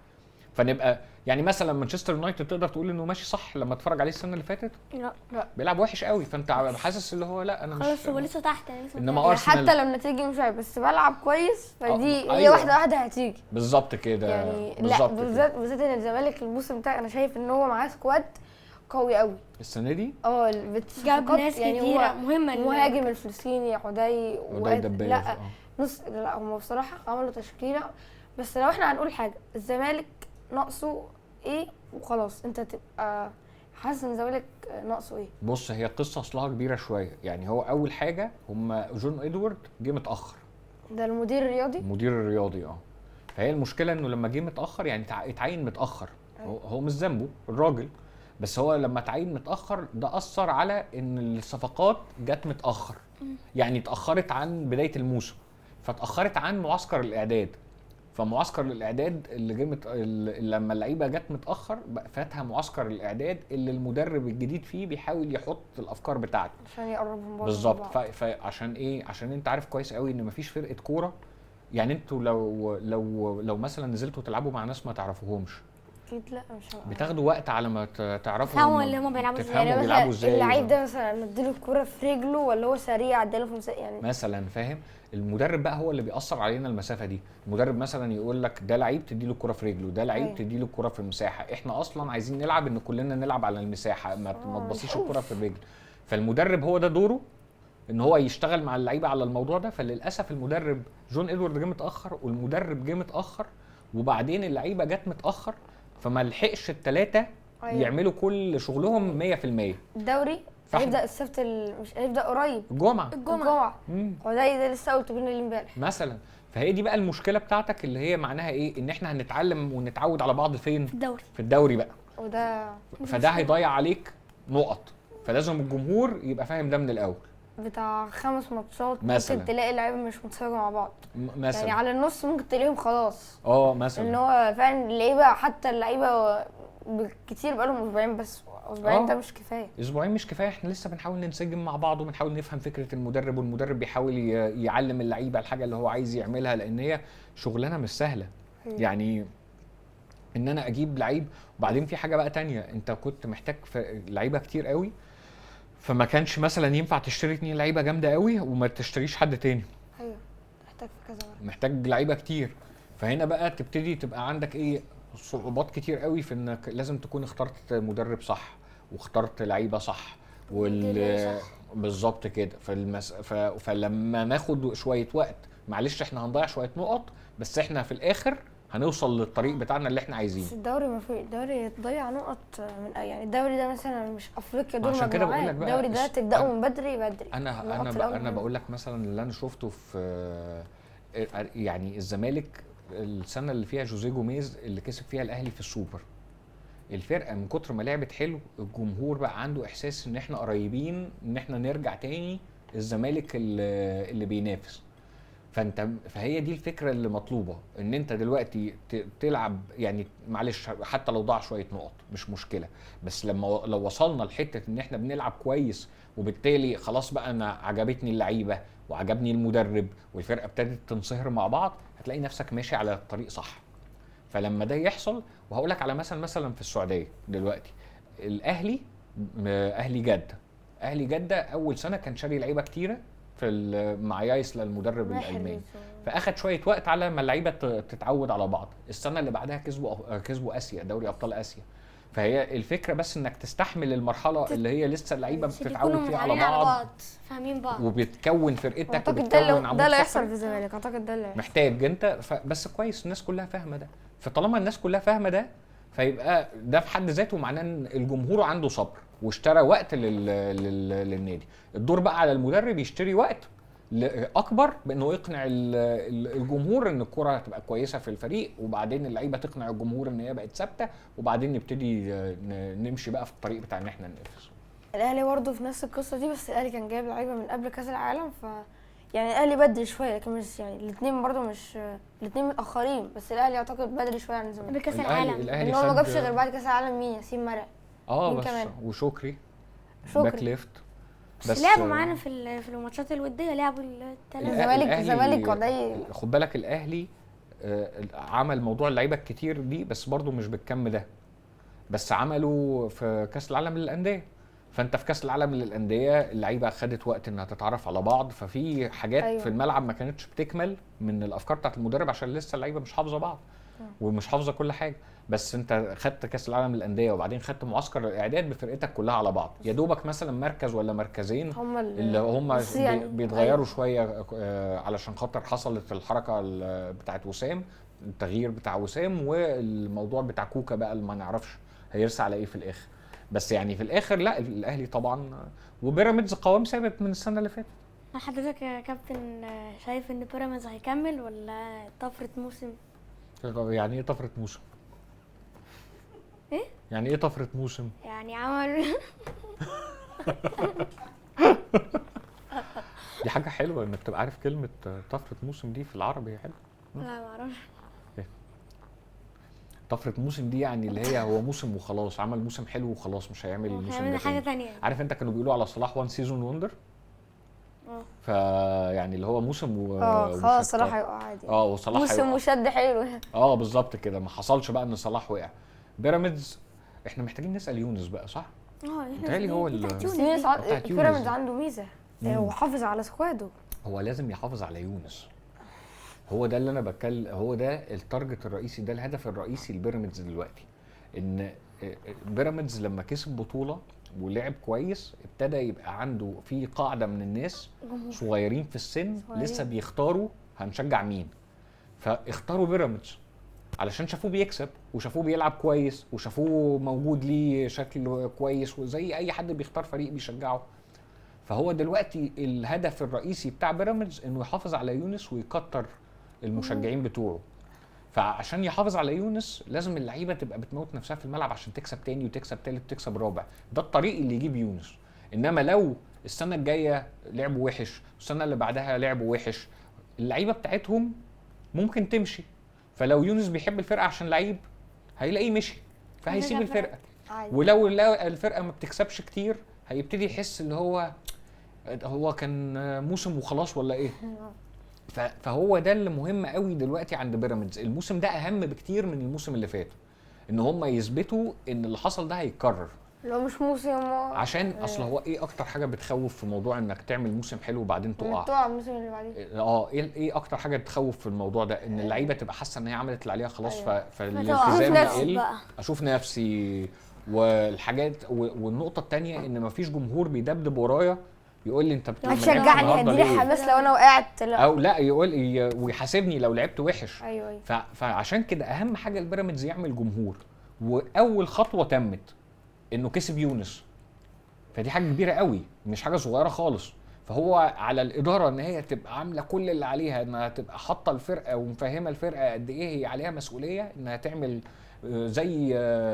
فنبقى يعني مثلا مانشستر يونايتد تقدر تقول انه ماشي صح لما تتفرج عليه السنه اللي فاتت؟ لا بيلعب وحش قوي، فانت حاسس اللي هو لا انا مش خلاص، هو لسه تحت انما ارسنال حتى لو النتيجه مش عارف بس بلعب كويس، فدي هي أيوة. واحده هتيجي بالظبط كده يعني. لا بالظبط بالذات ان الزمالك الموسم بتاعي انا شايف ان هو معاه سكواد قوي قوي السنه دي. جاب ناس يعني كتيره مهمه. المهاجم الفلسطيني عدي دبابة. لا لا هم بصراحه عملوا تشكيله. بس لو احنا هنقول حاجه، الزمالك ناقصه ايه وخلاص انت تبقى حاسس ان الزمالك ناقصه ايه؟ بص، هي قصه اصلها كبيره شويه يعني. هو اول حاجه هم جون ادوارد جه متاخر، ده المدير الرياضي. المدير الرياضي فهي المشكله انه لما جه متاخر يعني اتعين متاخر. هو مش ذنبه الراجل، بس هو لما اتعين متاخر ده اثر على ان الصفقات جت متاخر، يعني اتاخرت عن بدايه الموسم، فاتاخرت عن معسكر الاعداد. فمعسكر الاعداد اللي لما اللعيبه جت متاخر فاتها معسكر الاعداد اللي المدرب الجديد فيه بيحاول يحط الافكار بتاعته عشان يقربهم برضه بالظبط. فعشان ايه؟ عشان انت عارف كويس قوي ان مفيش فرقه كوره يعني. انتوا لو مثلا نزلتوا تلعبوا مع ناس ما تعرفوهمش اكيد لا مش هبقى. بتاخدوا وقت على ما تعرفوا تفهموا اللي هما بيلعبوا ازاي. تفهموا يعني بيلعبوا مثلا ازاي. اللعيب ده مثلا اديله الكوره في رجله ولا هو سريع اديله في يعني مثلا فاهم. المدرب بقى هو اللي بيأثر علينا المسافه دي. المدرب مثلا يقول لك ده لعيب تديله الكره في رجله، ده لعيب أيوة. تديله الكره في المساحه. احنا اصلا عايزين نلعب ان كلنا نلعب على المساحه، ما تبصيش الكره في الرجل. فالمدرب هو ده دوره ان هو يشتغل مع اللعيبه على الموضوع ده. فللاسف المدرب جون ادوارد جه متاخر والمدرب جه متاخر وبعدين اللعيبه جت متاخر، فما لحقش الثلاثه أيوة. يعملوا كل شغلهم 100%. الدوري هيبدا السبت مش هيبدا قريب الجمعه الجمعه مم. وده لسه قلت بينا امبارح مثلا. فهي دي بقى المشكله بتاعتك اللي هي معناها ايه، ان احنا هنتعلم ونتعود على بعض فين؟ الدوري. في الدوري بقى. وده فده هيضيع عليك نقط. فلازم الجمهور يبقى فاهم ده من الاول. بتاع 5 ماتشات مثلاً. ممكن تلاقي اللعيبه مش متساويه مع بعض مثلا يعني على النص ممكن تلاقيهم خلاص ان مثلا هو فعلا اللعيبه حتى اللعيبه بالكتير بقالهم اسبوعين بس اسبوعين ده مش كفايه. اسبوعين مش كفايه. احنا لسه بنحاول ننسجم مع بعض وبنحاول نفهم فكره المدرب، والمدرب بيحاول يعلم اللعيبه الحاجه اللي هو عايز يعملها، لان هي شغلانه مش سهله. يعني ان انا اجيب لعيب. وبعدين في حاجه بقى تانية، انت كنت محتاج في لعيبه كتير قوي، فما كانش مثلا ينفع تشتري 2 لعيبه جامده قوي وما تشتريش حد تاني. ايوه محتاج في كذا مره. محتاج لعيبه كتير. فهنا بقى تبتدي تبقى عندك ايه، صعوبات كتير قوي في انك لازم تكون اخترت مدرب صح واخترت لعيبه صح بالظبط كده. فلما ناخد شويه وقت، معلش احنا هنضيع شويه نقط، بس احنا في الاخر هنوصل للطريق بتاعنا اللي احنا عايزينه. بس الدوري ما في الدوري تضيع نقط من يعني الدوري ده مثلا مش افريقيا دور عشان كده بقول مجموعات. لك بقى الدوري ده تبداه من بدري بدري. انا بقول لك مثلا اللي انا شفته في يعني الزمالك السنه اللي فيها جوزيه جوميز اللي كسب فيها الاهلي في السوبر. الفرقه من كتر ما لعبت حلو، الجمهور بقى عنده احساس ان احنا قريبين ان احنا نرجع تاني الزمالك اللي بينافس. فهي دي الفكره اللي مطلوبه، ان انت دلوقتي تلعب يعني معلش حتى لو ضاع شويه نقط مش مشكله، بس لو وصلنا لحته ان احنا بنلعب كويس وبالتالي خلاص بقى انا عجبتني اللعيبه وعجبني المدرب والفرقه ابتدت تنصهر مع بعض، هتلاقي نفسك ماشي على الطريق صح. فلما ده يحصل، وهقول لك على مثلا في السعوديه دلوقتي الاهلي اهلي جده اول سنه كان شاري لعيبه كتيره مع يايسلا المدرب الالماني، فاخد شويه وقت على ما اللعيبه تتعود على بعض. السنه اللي بعدها كسبوا اسيا، دوري ابطال اسيا. فهي الفكره بس انك تستحمل المرحله اللي هي لسه اللعيبه بتتعود فيها على بعض فاهمين بعض وبتكون فرقتك اعتقد وبتكون ده اللي هيحصل في الزمالك. اعتقد ده اللي محتاج انت بس كويس الناس كلها فاهمه ده. فطالما الناس كلها فاهمه ده، فيبقى ده في حد ذاته معناه ان الجمهور عنده صبر واشترى وقت للنادي. الدور بقى على المدرب يشتري وقت اكبر بانه يقنع الجمهور ان الكره هتبقى كويسه في الفريق، وبعدين اللعيبه تقنع الجمهور ان هي بقت ثابته، وبعدين نبتدي نمشي بقى في الطريق بتاع ان احنا ننافس. الاهلي برضه في نفس القصه دي، بس الاهلي كان جايب لعيبه من قبل كاس العالم، ف يعني الاهلي بدري شويه، لكن مش يعني الاثنين برضه مش الاثنين متاخرين، بس الاهلي اعتقد بدري شويه عن الزمالك بكاس العالم. ان هو ما جابش غير بعد كاس العالم مين؟ ياسين مرعي بس كمان. وشكري باك ليفت. بس لعبوا معانا في الماتشات الوديه، لعبوا الزمالك قضيه. خد بالك الاهلي عمل موضوع اللعيبه الكتير دي، بس برضه مش بالكم ده، بس عملوا في كاس العالم للانديه. فانت في كاس العالم للانديه اللعيبه خدت وقت انها تتعرف على بعض، ففي حاجات في الملعب ما كانتش بتكمل من الافكار بتاعت المدرب عشان لسه اللعيبه مش حافظه بعض ومش حافظه كل حاجه. بس انت خدت كاس العالم للانديه وبعدين خدت معسكر الاعداد بفرقتك كلها على بعض، يا دوبك مثلا مركز ولا مركزين اللي هم بيتغيروا شويه علشان خاطر حصلت الحركه بتاعت وسام، التغيير بتاع وسام، والموضوع بتاع كوكا بقى اللي ما نعرفش هيرسى على ايه في الاخر. بس يعني في الاخر لا، الاهلي طبعا وبيراميدز قوام ثابت من السنه اللي فاتت. حضرتك يا كابتن شايف ان بيراميدز هيكمل ولا طفره موسم؟ يعني ايه طفره موسم؟ ايه؟ يعني ايه طفره موسم؟ يعني عمل دي حاجه حلوه انك تبقى عارف كلمه طفره موسم دي في العربي، حلو. لا ما اعرفش. طفره موسم دي يعني اللي هي هو موسم وخلاص، عمل موسم حلو وخلاص مش هيعمل الموسم ده حاجه ثانيه. عارف انت كانوا بيقولوا على صلاح وان سيزون وندر. فيعني اللي هو موسم خلاص صلاح هيقع عادي. وصلاح موسم وشد حلو. بالظبط كده، ما حصلش بقى ان صلاح وقع. بيراميدز احنا محتاجين نسال يونس بقى، صح؟ متهيألي هو بس بتاعت يونس بيراميدز دي. عنده ميزه، مم. هو حافظ على سكواده. هو لازم يحافظ على يونس، هو ده اللي انا بتكلم، هو ده التارجت الرئيسي، ده الهدف الرئيسي لبيراميدز دلوقتي. ان بيراميدز لما كسب بطوله ولعب كويس ابتدى يبقى عنده في قاعده من الناس صغيرين في السن لسه بيختاروا هنشجع مين، فاختاروا بيراميدز علشان شافوه بيكسب وشافوه بيلعب كويس وشافوه موجود ليه شكل كويس، وزي اي حد بيختار فريق بيشجعه. فهو دلوقتي الهدف الرئيسي بتاع بيراميدز انه يحافظ على يونس ويكتر المشجعين بتوعه. فعشان يحافظ على يونس لازم اللعيبه تبقى بتموت نفسها في الملعب عشان تكسب تاني وتكسب تالت وتكسب رابع، ده الطريق اللي يجيب يونس. انما لو السنه الجايه لعبوا وحش والسنه اللي بعدها لعبوا وحش، اللعيبه بتاعتهم ممكن تمشي. فلو يونس بيحب الفرقه عشان لعيب هيلاقيه مشي فهيسيب الفرقه، ولو الفرقه ما بتكسبش كتير هيبتدي يحس اللي هو كان موسم وخلاص ولا ايه. فهو ده اللي مهم قوي دلوقتي عند بيراميدز. الموسم ده اهم بكتير من الموسم اللي فات، ان هم يثبتوا ان اللي حصل ده هيتكرر. لو مش موسم عشان اصل هو ايه اكتر حاجه بتخوف في موضوع انك تعمل موسم حلو وبعدين تقع؟ الموسم اللي بعديه. ايه اكتر حاجه تخوف في الموضوع ده؟ ان اللعيبه تبقى حاسه ان هي عملت اللي عليها خلاص. أيوة. فالالتزام يقل، بقى. اشوف نفسي والحاجات. والنقطه الثانيه ان مفيش جمهور بيدبدب ورايا يقول لي انت هتشجعني هديلي حماس لو انا وقعت. لا. او لا يقول ويحاسبني لو لعبت وحش. ايوه. فعشان كده اهم حاجه البيراميدز يعمل جمهور، واول خطوه تمت انه كسب يونس، فدي حاجه كبيره قوي مش حاجه صغيره خالص. فهو على الاداره ان هي تبقى عامله كل اللي عليها، انها تبقى حاطه الفرقه ومفهمه الفرقه قد ايه هي عليها مسؤوليه، انها تعمل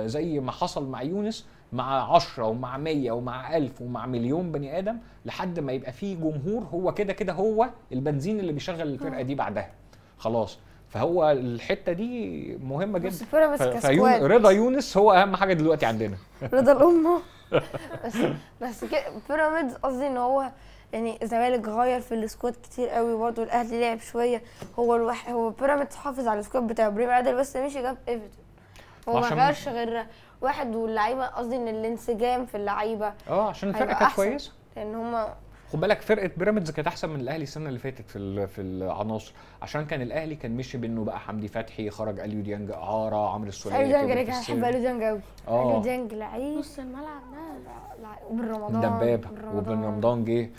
زي ما حصل مع يونس مع 10 ومع 100 ومع 1000 ومع مليون بني ادم، لحد ما يبقى فيه جمهور هو كده هو البنزين اللي بيشغل الفرقه دي بعدها خلاص. فهو الحته دي مهمه جدا. رضا يونس هو اهم حاجه دلوقتي عندنا. رضا الامه. بس كده بيراميدز قصدي ان هو يعني الزمالك غير في السكواد كتير قوي، برضه الاهلي لعب شويه. هو بيراميدز حافظ على السكواد بتاع ابراهيم عادل بس مشي جاب ايفرتون. هو ما غيرش غير واحد، واللعيبه قصدي ان الانسجام في اللعيبه عشان الفرقه كانت كويسه، لان هم خد بالك فرقه بيراميدز كانت احسن من الاهلي السنه اللي فاتت في العناصر، عشان كان الاهلي كان مشي بانه بقى حمدي فتحي خرج، اليو ديانج اعاره، عمرو السوليه. اليو ديانج رجع، بحب اليو ديانج قوي. اليو ديانج لعيب نص الملعب ده، وبن رمضان دبابه وبن رمضان جه.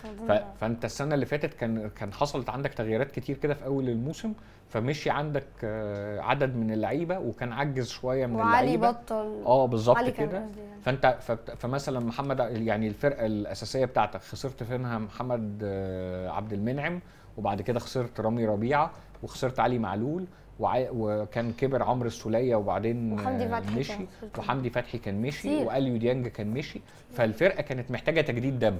فانت السنه اللي فاتت كان حصلت عندك تغييرات كتير كده في اول الموسم، فمشي عندك عدد من اللعيبه وكان عجز شويه من اللعيبه. وعلي بطل. بالظبط كده. فانت فمثلا محمد، يعني الفرقه الاساسيه بتاعتك خسرت فيها محمد عبد المنعم، وبعد كده خسرت رامي ربيعه، وخسرت علي معلول، وكان كبر عمرو السوليه وبعدين مشي، وحمدي فتحي كان مشي، واليو ديانج كان مشي. فالفرقه كانت محتاجه تجديد دم.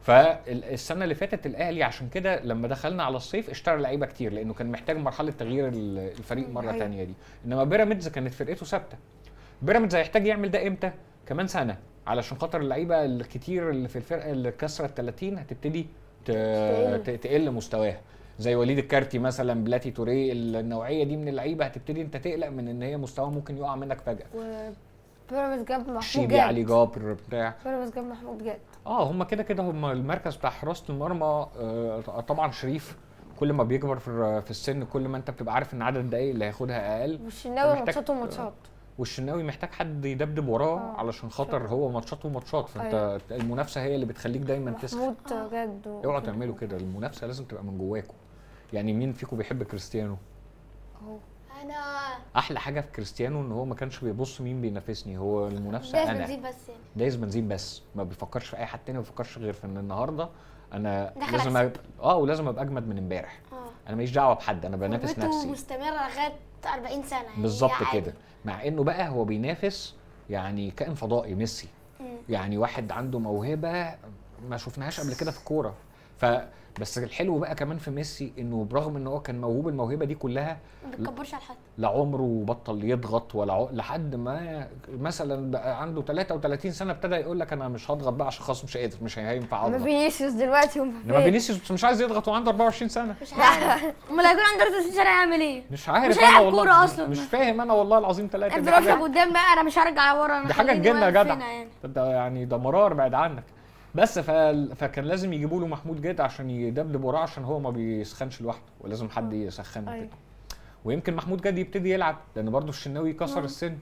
فالسنه اللي فاتت الاهلي عشان كده لما دخلنا على الصيف اشترى لعيبه كتير، لانه كان محتاج مرحله تغيير الفريق مره ثانيه دي. انما بيراميدز كانت فرقته ثابته. بيراميدز هيحتاج يعمل ده امتى؟ كمان سنه، علشان خاطر اللعيبه الكتير اللي في الفرقه اللي كسرت 30 هتبتدي تقل مستواها، زي وليد الكارتي مثلا، بلاتي توريه، النوعيه دي من اللعيبه هتبتدي انت تقلق من ان هي مستوى ممكن يقع منك فجاه. بيراميدز جاب محمود شيبي، علي جابر بتاع. بيراميدز جاب محمود جاد. هم كده هم المركز بتاع حراسه المرمى. طبعا شريف كل ما بيكبر في السن كل ما انت بتبقى عارف ان عدد الدقايق اللي هياخدها اقل. والشناوي ماتشات والشناوي محتاج حد يدبدب وراه علشان خاطر هو ماتشات. فانت المنافسه هي اللي بتخليك دايما تسخن. محمود جد. اوعوا تعملوا كده، المنافسه لازم تبقى من جواكم. يعني مين فيكم بيحب كريستيانو؟ انا احلى حاجه في كريستيانو ان هو ما كانش بيبص مين بينافسني، هو المنافسه انا دايس بنزين بس، ما بيفكرش في اي حد تاني، ما بيفكرش غير في ان النهارده انا لازم ولازم ابقى اجمد من امبارح. انا ماليش دعوه بحد، انا بنافس نفسي. مستمره لغايه 40 سنه يعني بالظبط كده. مع انه بقى هو بينافس يعني كائن فضائي، ميسي. يعني واحد عنده موهبه ما شفناهاش قبل كده في الكوره، بس الحلو بقى كمان في ميسي انه برغم ان هو كان موهوب الموهبه دي كلها، ما تكبرش على حد. لا عمره بطل يضغط ولا لحد ما مثلا بقى عنده 33 سنه ابتدى يقول لك انا مش هضغط بقى عشان خلاص مش قادر، مش هينفع اما اضغط. فينيسيوس دلوقتي انما فينيسيوس مش عايز يضغط وعنده 24 سنه. مش عارف امال هيكون عنده 33 سنه يعمل ايه؟ مش عارف مش انا هيلعب والله كورة أصلاً. مش فاهم انا والله العظيم ثلاثه. افضل اقف قدام بقى، انا مش هرجع ورا، انا دي حاجه خليني تجنن يا واقف جدع. هنا يعني. ده يعني ده مرار بعد عنك. بس فكان لازم يجيبوا له محمود جاد عشان يدبدب وراه، عشان هو ما بيسخنش لوحده ولازم حد يسخنه أيوة. كده. ويمكن محمود جاد يبتدي يلعب لان برضه الشناوي كسر السن،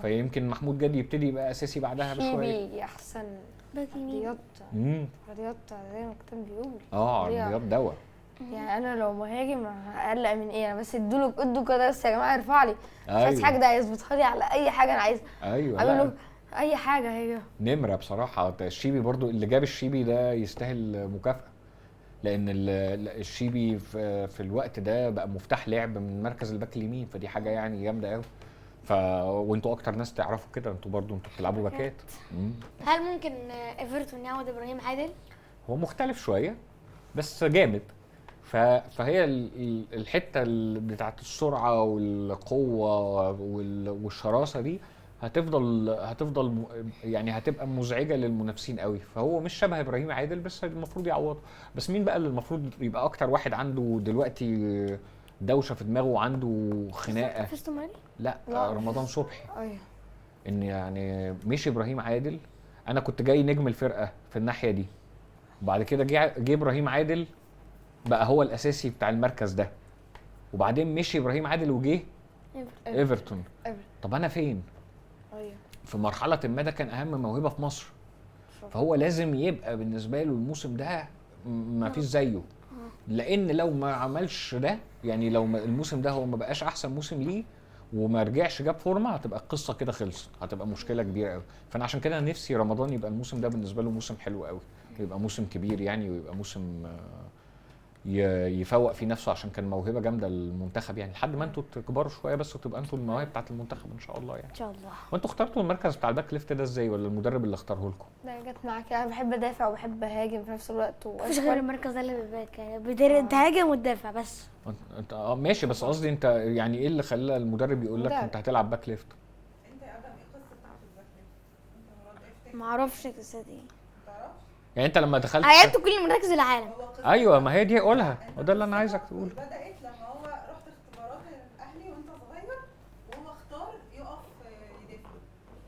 فيمكن محمود جاد يبتدي يبقى اساسي بعدها بشويه. شيبي احسن باك يمين. رياض رياض زي ما الكتاب بيقول. رياض دواء. يعني انا لو مهاجم هقلق من ايه؟ انا بس ادوا كده بس يا جماعه ارفع لي، مش عايز أيوة. حاجه، ده هيظبطها لي على اي حاجه انا عايزها. ايوه اعمل لا له اي حاجه هي نمره بصراحه. ده الشيبي برضو اللي جاب الشيبي ده يستاهل مكافاه، لان الشيبي في الوقت ده بقى مفتاح لعب من مركز الباك اليمين، فدي حاجه يعني جامده قوي. وانتوا اكتر ناس تعرفوا كده، انتوا برضو انتوا بتلعبوا باكات. هل ممكن ايفرتون يعوض ابراهيم عادل؟ هو مختلف شويه بس جامد. فهي الحته بتاعت السرعه والقوه والشراسه دي هتفضل يعني هتبقى مزعجه للمنافسين قوي. فهو مش شبه ابراهيم عادل بس المفروض يعوضه. بس مين بقى اللي المفروض يبقى اكتر واحد عنده دلوقتي دوشه في دماغه وعنده خناقه؟ فيستو مالي؟ لا رمضان صبحي. ايوه ان يعني مش ابراهيم عادل. انا كنت جاي نجم الفرقه في الناحيه دي، وبعد كده جه ابراهيم عادل بقى هو الاساسي بتاع المركز ده، وبعدين مشي ابراهيم عادل وجه ايفرتون. طب انا فين؟ ايوه في مرحله ما ده كان اهم موهبه في مصر، فهو لازم يبقى بالنسبه له الموسم ده ما فيش زيه. لان لو ما عملش ده، يعني لو الموسم ده هو ما بقاش احسن موسم ليه وما رجعش جاب فورمه، هتبقى القصه كده خلصت، هتبقى مشكله كبيره قوي. فانا عشان كده نفسي رمضان يبقى الموسم ده بالنسبه له موسم حلو قوي، يبقى موسم كبير يعني، ويبقى موسم يفوق في نفسه، عشان كان موهبه جامده للمنتخب يعني، لحد ما انتوا تكبروا شويه بس وتبقى انتوا المواهب بتاعت المنتخب ان شاء الله يعني. ان شاء الله. وانتوا اخترتوا المركز بتاع الباك ليفت ده ازاي، ولا المدرب اللي اختاره لكم؟ ده جت معاك. انا بحب ادافع وبحب اهاجم في نفس الوقت مفيش غير المركز ده اللي بالباك يعني، تهاجم وتدافع بس. انت ماشي، بس قصدي انت يعني ايه اللي خلى المدرب يقول لك انت هتلعب باك ليفت؟ انت يا ادم ايه قصه بتاعت الباك ليفت؟ انت مراد افتكر ما اعرفش القصه دي. ما تعرفش؟ يعني انت لما دخلت عيبت كل مراكز العالم. هو قصة ايوه ما هي دي قولها، وده اللي انا عايزك تقوله. بدأت لما هو رحت اختبارات الاهلي وانت صغير، وهو اختار يقف يدافع،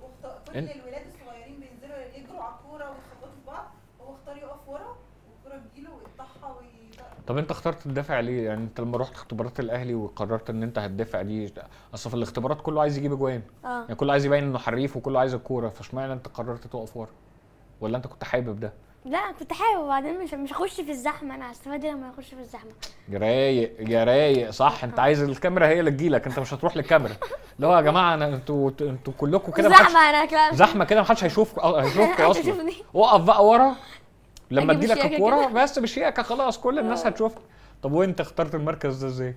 واختار كل الولاد الصغيرين بينزلوا يجروا على الكوره ويخبطوا في بعض، هو اختار يقف ورا والكوره تجيله ويقطعها طب انت اخترت تدافع ليه؟ يعني انت لما رحت اختبارات الاهلي وقررت ان انت هتدافع دي، اصل في الاختبارات كله عايز يجيب اجوان، يعني كله عايز يبين انه حريف وكله عايز الكوره، فاشمعنى انت قررت تقف ورا؟ ولا انت كنت حابب ده؟ لا كنت حابب، وبعدين مش هخش في الزحمه، انا هستفاد لما اخش في الزحمه. يا رايق صح. انت عايز الكاميرا هي اللي تجيلك، انت مش هتروح للكاميرا. اللي هو يا جماعه انتوا كلكم كده زحمه انا كمان زحمه كده، محدش هيشوفك اصلا. وقف بقى ورا لما تجيلك الكوره بس بشياكه خلاص كل الناس هتشوفك. طب وانت اخترت المركز ده ازاي؟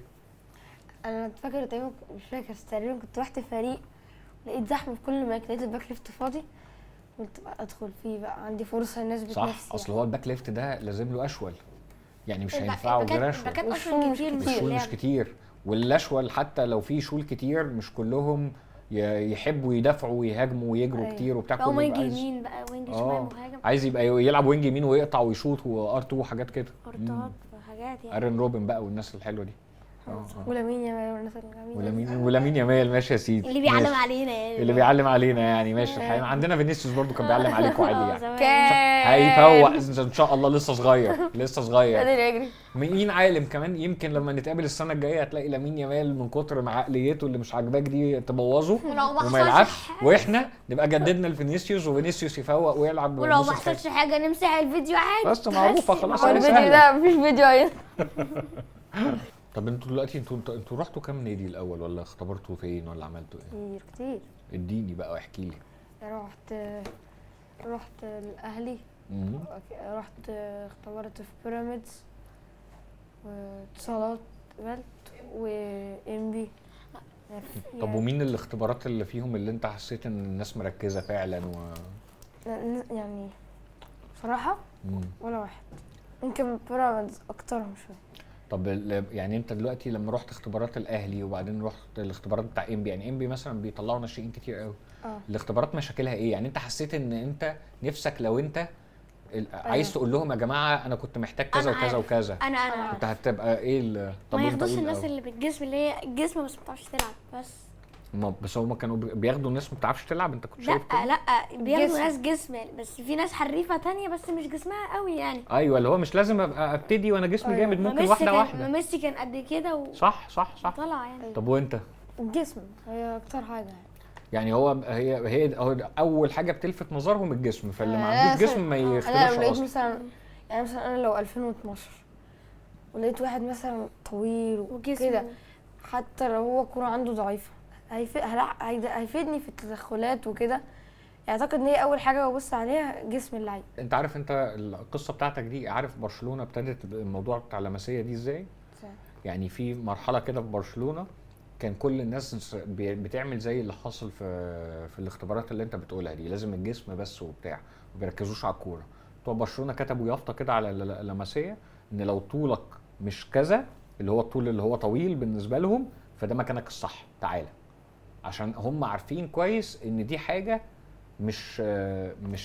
انا فاكر تقريبا، مش فاكر تقريبا، كنت رحت فريق لقيت زحمه في كل مكان، لقيت الباك ليفت فاضي، قلت بقى ادخل فيه بقى، عندي فرصه الناس بتنافس صح. يعني. اصل هو الباك ليفت ده لازم له اشول، يعني مش هينفعه غير اشول. الباكات اصلا كتير مش كتير، والاشول حتى لو في شول كتير مش كلهم يحبوا يدافعوا ويهاجموا ويجروا كتير وبتاع. كله وينج يمين بقى، وينج شمال، مهاجم عايز يبقى يلعب وينج يمين ويقطع ويشوط وار 2 وحاجات كده، ارتات وحاجات يعني. ارن روبن بقى والناس الحلوه دي. ولامين يامال والناس الجميله. ولامين يامال ماشي يا سيدي، اللي بيعلم علينا يعني، اللي بيعلم علينا يعني ماشي. عندنا فينيسيوس برضو كان بيعلم عليكم عادي يعني. هيفوق ان شاء الله، لسه صغير قادر يجري. مين عالم كمان، يمكن لما نتقابل السنه الجايه هتلاقي لامين يامال من كتر ما عقليته اللي مش عاجباك دي تبوظه وما يلعبش، واحنا نبقى جددنا لفينيسيوس وفينيسيوس يفوق ويلعب. ولو ما حصلش حاجه نمسح الفيديو عادي، بس معروفه خلاص. الفيديو ده مفيش فيديو اهي. طب انتوا دلوقتي انتوا رحتوا كام نادي الاول، ولا اختبرتوا فين، ولا عملتوا ايه؟ كتير. اديني بقى واحكي لي. رحت الاهلي، رحت اختبرت في بيراميدز واتصالات وانبي. طب ومين الاختبارات اللي فيهم اللي انت حسيت ان الناس مركزه فعلا يعني بصراحه ولا واحد. ممكن بيراميدز اكترهم شويه. طب يعني انت دلوقتي لما رحت اختبارات الاهلي وبعدين رحت الاختبارات بتاع انبي، يعني انبي مثلا بيطلعوا ناشئين كتير قوي. الاختبارات مشاكلها ايه؟ يعني انت حسيت ان انت نفسك لو انت عايز تقول لهم يا جماعه انا كنت محتاج كذا أنا وكذا عارف. وكذا، انا كنت هتبقى ايه طب ما انت ياخدوش قول الناس الأول. اللي بالجسم اللي هي الجسم بس ما بتعرفش تلعب بس. بس هم كانوا بياخدوا الناس ما بتعرفش تلعب، انت كنت شايف كده؟ لا بياخدوا جسم. ناس جسم يعني، بس في ناس حريفه تانية بس مش جسمها قوي يعني. ايوه اللي هو مش لازم ابقى ابتدي وانا جسمي جامد، ما ممكن ميسي واحده كان واحده. ما ميسي كان قد كده صح صح صح. وطلع يعني. طب وانت؟ الجسم هي اكتر حاجه يعني هو اول حاجه بتلفت نظرهم الجسم، فاللي ما لا، عندوش أصلاً جسم ما انا لو يختبرش لقيت اصلا. مثلا، يعني مثلا انا لو 2012 ولقيت واحد مثلا طويل وجسمه. وكده، حتى لو هو الكوره عنده ضعيفه هيفيدني في التدخلات وكده. اعتقد ان هي اول حاجه ببص عليها جسم اللعيب. انت عارف انت القصه بتاعتك دي، عارف برشلونه ابتدت الموضوع بتاع اللمسيه دي ازاي؟ يعني في مرحله كده في برشلونه كان كل الناس بتعمل زي اللي حاصل في الاختبارات اللي انت بتقولها دي، لازم الجسم بس وبتاع، ما بيركزوش على الكوره. بتوع برشلونه كتبوا يافطه كده على اللمسيه ان لو طولك مش كذا، اللي هو الطول اللي هو طويل بالنسبه لهم، فده مكانك الصح، تعالى. عشان هم عارفين كويس ان دي حاجه مش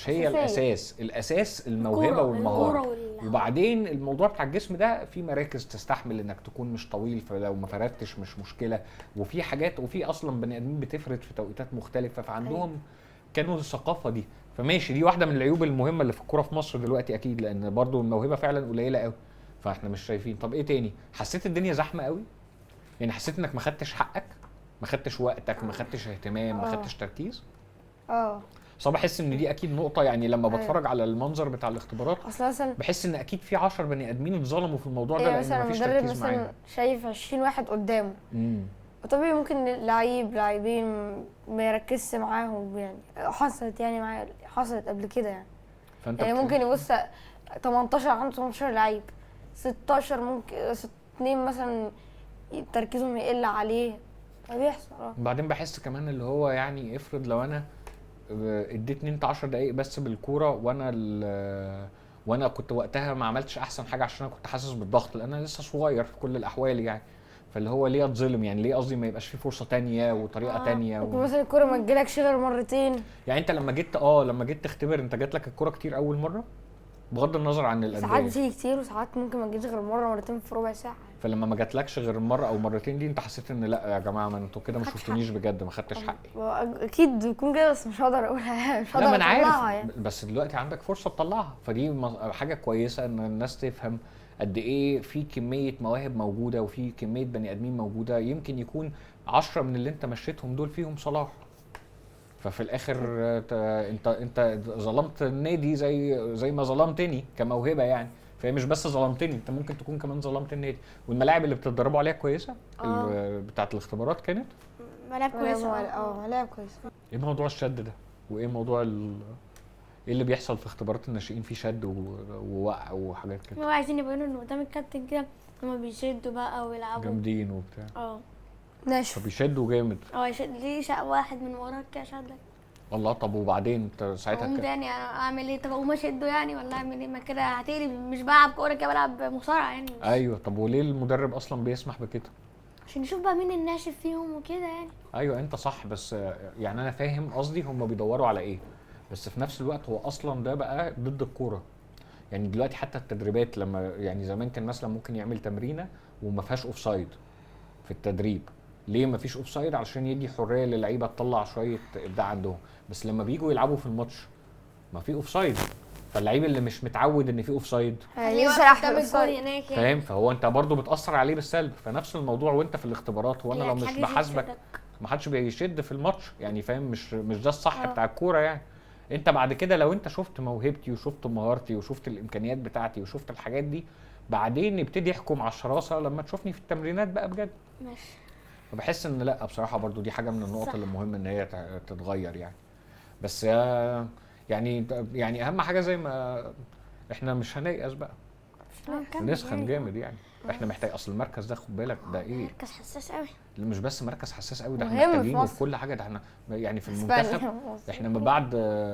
هي أساسية. الاساس الموهبه والمهاره. وبعدين الموضوع بتاع الجسم ده في مراكز تستحمل انك تكون مش طويل، فلو ما فردتش مش مشكله. وفي حاجات، وفي اصلا بني ادمين بتفرد في توقيتات مختلفه، فعندهم كانوا الثقافه دي. فماشي، دي واحده من العيوب المهمه اللي في الكوره في مصر دلوقتي اكيد، لان برضو الموهبه فعلا قليله قوي، فاحنا مش شايفين. طب ايه تاني؟ حسيت الدنيا زحمه قوي؟ يعني حسيت انك ما خدتش حقك، ما خدتش وقتك، ما خدتش اهتمام، ما خدتش تركيز؟ صح. بحس ان دي اكيد نقطه، يعني لما بتفرج على المنظر بتاع الاختبارات اصل مثلا بحس ان اكيد في 10 بني ادمين اتظلموا في الموضوع ده، لان مثلا مفيش مدرب تركيز مثلا معاهم. شايف 20 واحد قدامه، وطبيعي ممكن لاعبين ما يركزش معاهم يعني. حصلت يعني معايا، حصلت قبل كده يعني. فانت يعني ممكن يبص 18 عنده 18 لعيب، 16 ممكن 2 مثلا تركيزهم يقل عليه، فبيحصل. بعدين بحس كمان اللي هو يعني افرض لو انا اديتني انت 10 دقايق بس بالكوره، وانا كنت وقتها ما عملتش احسن حاجه عشان انا كنت حاسس بالضغط، لان انا لسه صغير في كل الاحوال يعني. فاللي هو ليه اتظلم يعني؟ ليه قصدي ما يبقاش في فرصه تانية وطريقه تانية ممكن مثلا الكوره ما تجيلكش غير مرتين. يعني انت لما جيت تختبر، انت جات لك الكوره كتير اول مره بغض النظر عن الانديه؟ ساعات بتيجي كتير، وساعات ممكن ما تجيش غير مره مرتين في ربع ساعه. فلما ما جاتلكش غير مره او مرتين دي، انت حسيت ان لا يا جماعه، ما انتوا كده ما شفتونيش بجد، ما خدتش حقي؟ اكيد بيكون كده، بس مش هقدر اقولها، مش هقدر لا، ما انا اطلعها عارف يعني. بس دلوقتي عندك فرصه تطلعها، فدي حاجه كويسه ان الناس تفهم قد ايه في كميه مواهب موجوده وفي كميه بني ادمين موجوده. يمكن يكون 10 من اللي انت مشيتهم دول فيهم صلاح، ففي الاخر انت ظلمت النادي زي ما ظلمتني كموهبه يعني. فهي مش بس ظلمتني، انت ممكن تكون كمان ظلمت النادي. والملاعب اللي بتتدربوا عليها كويسه؟ بتاعه الاختبارات كانت ملاعب كويسه. ملاعب كويسه. ايه موضوع الشد ده؟ وايه موضوع ايه اللي بيحصل في اختبارات الناشئين؟ في شد ووقع وحاجات كده؟ هو عايزين يبينوا ان قدام الكابتن كده هما بيشدوا بقى ويلعبوا جامدين وبتاع. ناشف. فبيشدوا جامد. يشد ليه واحد من وراك كده شدك. والله. طب وبعدين انت ساعتها اقوم تاني اعمل ايه؟ طب اقوم اشده يعني ولا اعمل ايه؟ ما كده هتقلب مش بلعب كوره كده، بلعب مصارعه يعني. ايوه. طب وليه المدرب اصلا بيسمح بكده؟ عشان نشوف بقى مين الناشف فيهم وكده يعني. ايوه انت صح، بس يعني انا فاهم قصدي هم بيدوروا على ايه، بس في نفس الوقت هو اصلا ده بقى ضد الكوره. يعني دلوقتي حتى التدريبات، لما يعني زمان كان مثلا ممكن يعمل تمرينه وما فيهاش اوفسايد في التدريب. ليه ما فيش اوفسايد؟ علشان يدي حريه للعيبه تطلع شويه ابداع عندهم. بس لما بييجوا يلعبوا في الماتش ما في اوفسايد، فاللعيب اللي مش متعود ان في اوفسايد يسرح قدام الجول هناك يعني. فاهم؟ فهو انت برضو بتاثر عليه بالسلب. فنفس الموضوع وانت في الاختبارات، وانا لو مش بحاسبك ما حدش بيشد في الماتش يعني، فاهم؟ مش ده الصح بتاع الكوره يعني. انت بعد كده لو انت شفت موهبتي وشفت مهارتي وشفت الامكانيات بتاعتي وشفت الحاجات دي، بعدين نبتدي يحكم على الشراسه لما تشوفني في التمرينات بقى بجد. ماشي. فبحس ان لا بصراحه برضو دي حاجه من النقط اللي مهم ان هي تتغير يعني. بس يعني اهم حاجه زي ما احنا مش هنيأس بقى، نسخن جامد يعني. احنا محتاج، اصل المركز ده خد بالك ده ايه، مركز حساس قوي. مش بس مركز حساس قوي، ده احنا مهم في محتاجينه مصر. في كل حاجه. ده احنا يعني في المنتخب احنا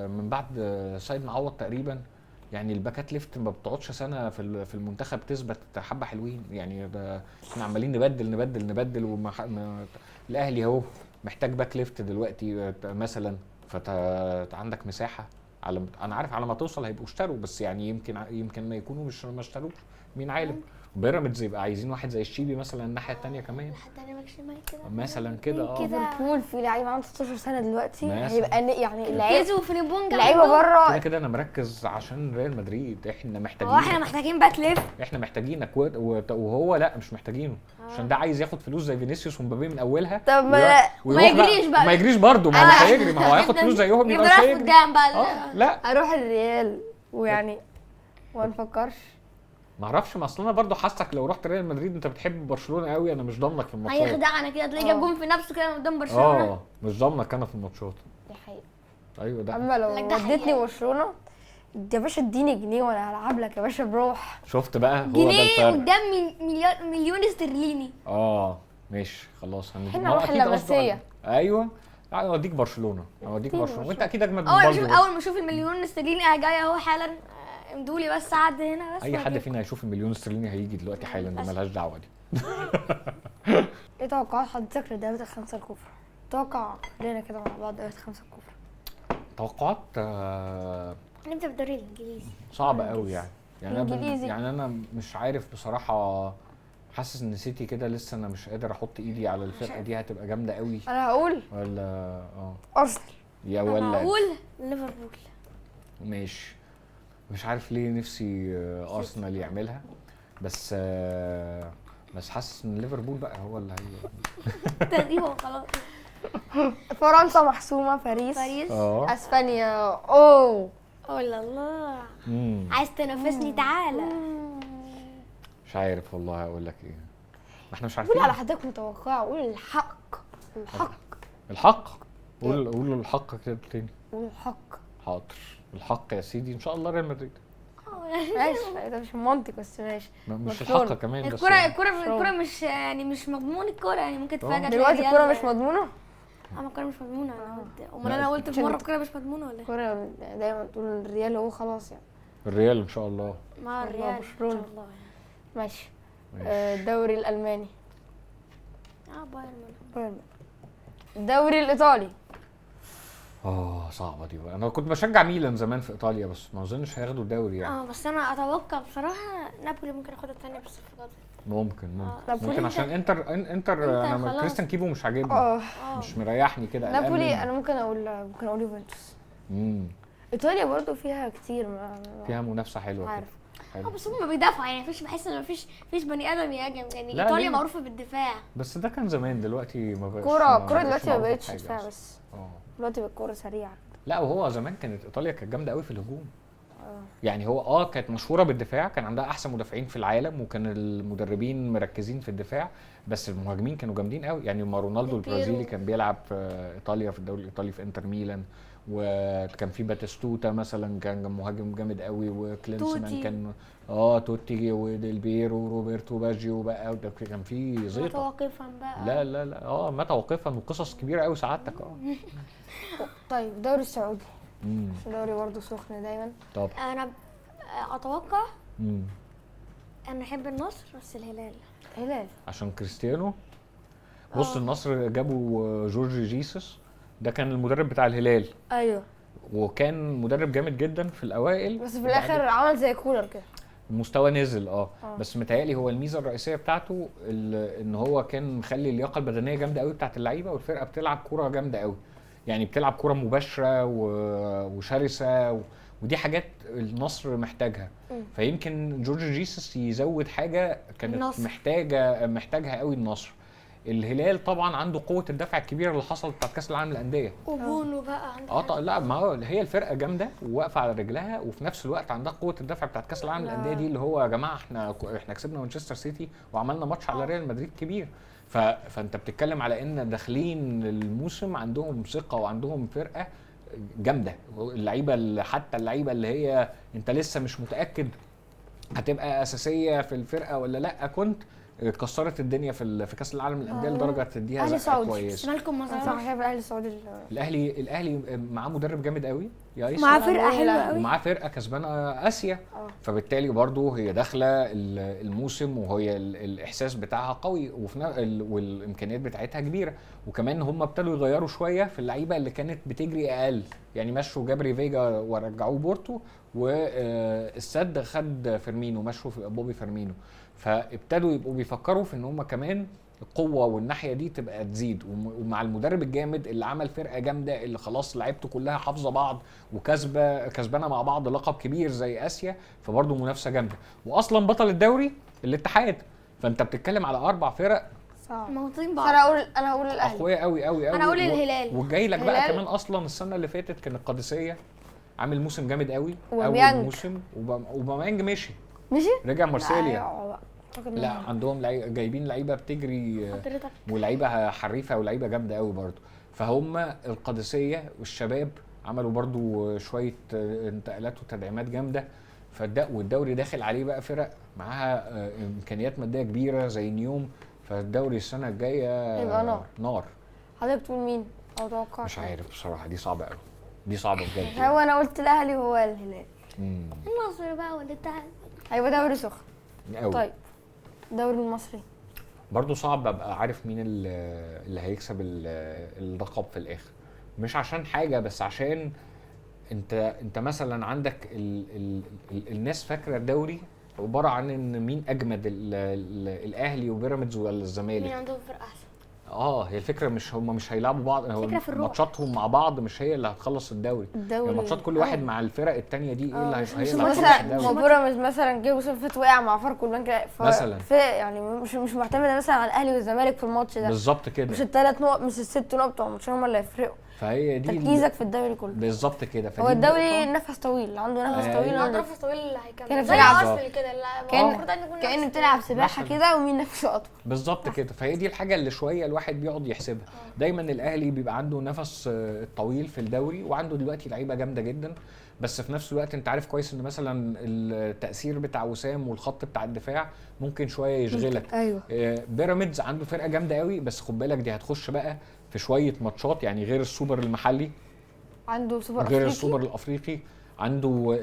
من بعد سيد معوض تقريبا يعني الباكات ليفت ما بتقعدش سنه في المنتخب تثبت حبه حلوين، يعني ده احنا عمالين نبدل الاهلي اهو محتاج باك ليفت دلوقتي مثلا، عندك مساحه انا عارف على ما توصل هيبقوا اشتروا، بس يعني يمكن ما يكونوا ما اشتروش، مين عالم. بيراميدز يبقى عايزين واحد زي الشيبي مثلا الناحيه الثانيه كمان مثلا كده. ليفربول في لعيبه عنده 16 سنه دلوقتي مثلاً. هيبقى يعني كيزو وفريمبونجا لعيبه بره. كده انا مركز عشان ريال مدريد، احنا محتاجين هو احنا محتاجين باك ليفت. احنا محتاجينك وهو لا مش محتاجينه عشان ده عايز ياخد فلوس زي فينيسيوس ومبابي من اولها. طب ما يجريش بقى. ما يجريش برضه، ما هو مش هيجري، ما هو هياخد فلوس زيهم يبقى مش يبقى هيجري. قدام بقى. لا اروح الريال ويعني ما نفكرش. ما اعرفش، ما اصل انا برضه حاسك لو رحت ريال مدريد انت بتحب برشلونه قوي، انا مش ضامنك في الماتشات. هيخدعنا كده تلاقيه جاب جون في نفسه كده قدام برشلونه. مش ضامنك انا في الماتشات. دي حقيقه. ايوه ده اما لو لك ده وديتني حقيقة. برشلونه يا باشا اديني جنيه وانا هلعب لك يا باشا بروح. شفت بقى، هو ده جنيه الفرق. قدام مليون استرليني. ماشي خلاص احنا ما هو نروح أكيد قصده اللمسية. ايوه يعني اوديك برشلونه وانت اكيد اجمد من اول بالدي. ما اشوف المليون استرليني جاي اهو حالا. امدولي بس عد هنا بس. اي حد فينا هيشوف المليون استرليني هيجي دلوقتي حالا، دي مالهاش دعوه دي. ايه توقعات حضرتك لدوري الخمسه الكبرى؟ توقع لنا كده مع بعض دوري الخمسه الكبرى. توقعات نبدا بالدوري الانجليزي. صعبه قوي يعني إنجليزي. يعني انا مش عارف بصراحه، حاسس ان سيتي كده لسه انا مش قادر احط ايدي على الفرقه دي، هتبقى جامده قوي انا هقول ولا ارسنال. يا انا ولا هقول ليفربول. ماشي. مش عارف ليه نفسي ارسنال يعملها، بس حاسس ان ليفربول بقى هو اللي هي تقريبا خلاص. فرنسا محسومه. باريس. اسبانيا. اوه الله. عايز تنافسني تعالى. مش عارف والله اقول لك ايه، ما احنا مش قول عارفين. على حضرتك متوقعه. قول الحق. قول الحق كده تاني. قول الحق. حاضر الحق يا سيدي، ان شاء الله ريال مدريد. ماشي ده مش منطق بس ماشي. مش برشلونة. الحق كمان بس الكرة مش يعني مش مضمون الكرة، يعني ممكن تفاجئ دلوقتي الكرة مش مضمونة. الكرة مش مضمونة. امال انا قلت في مرة الكرة مش مضمونة ولا ايه؟ الكرة دايما تقول الريال هو خلاص يعني. الريال ان شاء الله. مع الريال برشلونة. ان شاء الله. ماشي. الدوري الألماني. بايرن. الدوري الإيطالي. صعبة دي بقى. انا كنت بشجع ميلان زمان في ايطاليا، بس ما اظنش هياخدوا الدوري يعني. بس انا اتوقع بصراحة نابولي ممكن ياخدها الثانية بالصفقات. ممكن نابولي. عشان انتر انا خلاص. كريستيان كيبو مش عاجبني، مش مريحني كده. قلقان نابولي منه. انا ممكن اقول يوفنتوس. مم. ايطاليا برضو فيها كتير فيها منافسة حلوة عارف. كده. حلو. بس هم بيدافعوا يعني بحس ان مفيش بني ادم يهاجم يعني. لا، ايطاليا ليه؟ معروفة بالدفاع. بس ده كان زمان، دلوقتي ما بقاش. كرة بقاش دلوقتي ما معروف بقتش حاجة دفاع أصلاً. بس. دلوقتي بالكرة سريعة. لا وهو زمان كانت ايطاليا كانت جامده قوي في الهجوم. يعني هو كانت مشهوره بالدفاع، كان عندها احسن مدافعين في العالم، وكان المدربين مركزين في الدفاع، بس المهاجمين كانوا جامدين قوي. يعني ما رونالدو البرازيلي كان بيلعب في ايطاليا في الدوري الايطالي في انتر ميلان، وكان في باتيستوتا مثلا كان مهاجم جامد قوي، وكلينسمان توتي. كان توتي وديل بيرو وروبرتو باجيو بقى، كان في زيطه. متوقفا بقى. لا متوقفا وقصص كبيره قوي سعادتك. طيب الدوري السعودي. امم دوري برضو سخن دايما. طب انا اتوقع انا احب النصر بس الهلال. عشان كريستيانو. بص النصر جابوا جورج جيسوس، ده كان المدرب بتاع الهلال، ايوه وكان مدرب جامد جدا في الاوائل، بس في الاخر عمل زي كولر كده. المستوى نزل بس متهيألي هو الميزه الرئيسيه بتاعته ان هو كان مخلي اللياقه البدنيه جامده قوي بتاعت اللعيبه، والفرقه بتلعب كوره جامده قوي، يعني بتلعب كوره مباشره وشرسه ودي حاجات النصر محتاجها. فيمكن جورج جيسوس يزود حاجه كانت النصر. محتاجها قوي النصر. الهلال طبعا عنده قوه الدفع الكبيره اللي حصلت بتاعت كاس العالم للانديه. وبونو بقى عنده. لا ما هو هي الفرقه جامده وواقفه على رجلها، وفي نفس الوقت عندها قوه الدفع بتاعت كاس العالم للانديه دي، اللي هو يا جماعه احنا كسبنا مانشستر سيتي وعملنا ماتش على ريال مدريد كبير. فانت بتتكلم على ان داخلين الموسم عندهم ثقه وعندهم فرقه جامده، اللعيبه حتى اللعيبه اللي هي انت لسه مش متاكد هتبقى اساسيه في الفرقه ولا لا، كنت كسرت الدنيا في كاس العالم للانديه لدرجه تديها زقه كويسه. مالكم صح. شايف الاهلي السعودي. الاهلي معاه مدرب جامد قوي، يا ايسر معاه فرقه حلوه قوي. ومعاه فرقه كسبانه اسيا، فبالتالي برضه هي داخله الموسم وهي الاحساس بتاعها قوي والامكانيات بتاعتها كبيره، وكمان هم ابتدوا يغيروا شويه في اللعيبه اللي كانت بتجري اقل، يعني مشوا جابري فيجا ورجعوه بورتو، والسد خد فيرمينو، مشوا في بوبي فيرمينو، فابتدوا يبقوا بيفكروا في ان هم كمان القوه والناحيه دي تبقى تزيد، ومع المدرب الجامد اللي عمل فرقه جامده اللي خلاص لعيبته كلها حافظه بعض كسبانه مع بعض لقب كبير زي اسيا، فبرضه منافسه جامده، واصلا بطل الدوري الاتحاد، فانت بتتكلم على 4 فرق صعب. موطين بعض. انا هقول الاهلي. اقوياء قوي قوي قوي. أنا أقول الهلال. وجاي لك بقى الهلال. كمان اصلا السنه اللي فاتت كان القادسيه عامل موسم جامد قوي، وبيانج. اول موسم، وباميانج مشي مشي؟ رجع مارسيليا. لا لا عندهم جايبين لعيبه بتجري حضرتك ولعيبه حريفه ولعيبه جامده قوي برضو، فهم القادسيه والشباب عملوا برضو شويه انتقالات وتدعيمات جامده، والدوري داخل عليه بقى فرق معاها امكانيات ماديه كبيره زي نيوم، فالدوري السنه الجايه يبقى نار. حضرتك تقول مين او توقع؟ مش عارف بصراحه، دي صعبه قوي، دي صعبه بجد. هو انا قلت الاهلي وهو الهلال. النصر بقى والاتحاد. هيبقى دوري سخن. قوي. طيب الدوري المصري برضو صعب ابقى عارف مين اللي هيكسب اللقب في الاخر، مش عشان حاجه بس عشان انت مثلا عندك الناس فاكره الدوري عباره عن ان مين اجمد، الاهلي وبيراميدز ولا مين الزمالك. عندهم فرقه احسن؟ هي الفكره مش هيلعبوا بعض، فكرة في الروح. ماتشاتهم مع بعض مش هي اللي هتخلص الدوري، يعني ماتشات كل واحد مع الفرق التانية دي ايه اللي هي اللي هتخلص مثلا الدوري. بيراميدز مثلا جه وصفت وقع مع فاركو البنك مثلا. يعني مش معتمده مثلا على الاهلي والزمالك في الماتش ده، بالظبط كده، مش ال3 نقط مش ال6 نقط بتوع الماتش هم اللي هيفرقوا، فهي دي تركيزك في الدوري كله. بالظبط كده. هو الدوري نفس طويل، عنده نفس طويل، عنده نفس طويل اللي هيكمل كان زي بتلعب ارسنال كده، المفروض ان يكون كأنه نفس بتلعب سباحه مثلاً. كده ومين نفسه اطول. بالظبط كده، فهي دي الحاجه اللي شويه الواحد بيقعد يحسبها. دايما الاهلي بيبقى عنده نفس طويل في الدوري، وعنده دلوقتي لعيبه جامده جدا، بس في نفس الوقت انت عارف كويس ان مثلا التاثير بتاع وسام والخط بتاع الدفاع ممكن شويه يشغلك. ايوه بيراميدز عنده فرقه جامده قوي، بس خد بالك دي هتخش بقى في شويه ماتشات، يعني غير السوبر المحلي، عنده سوبر غير افريقي، السوبر الافريقي، عنده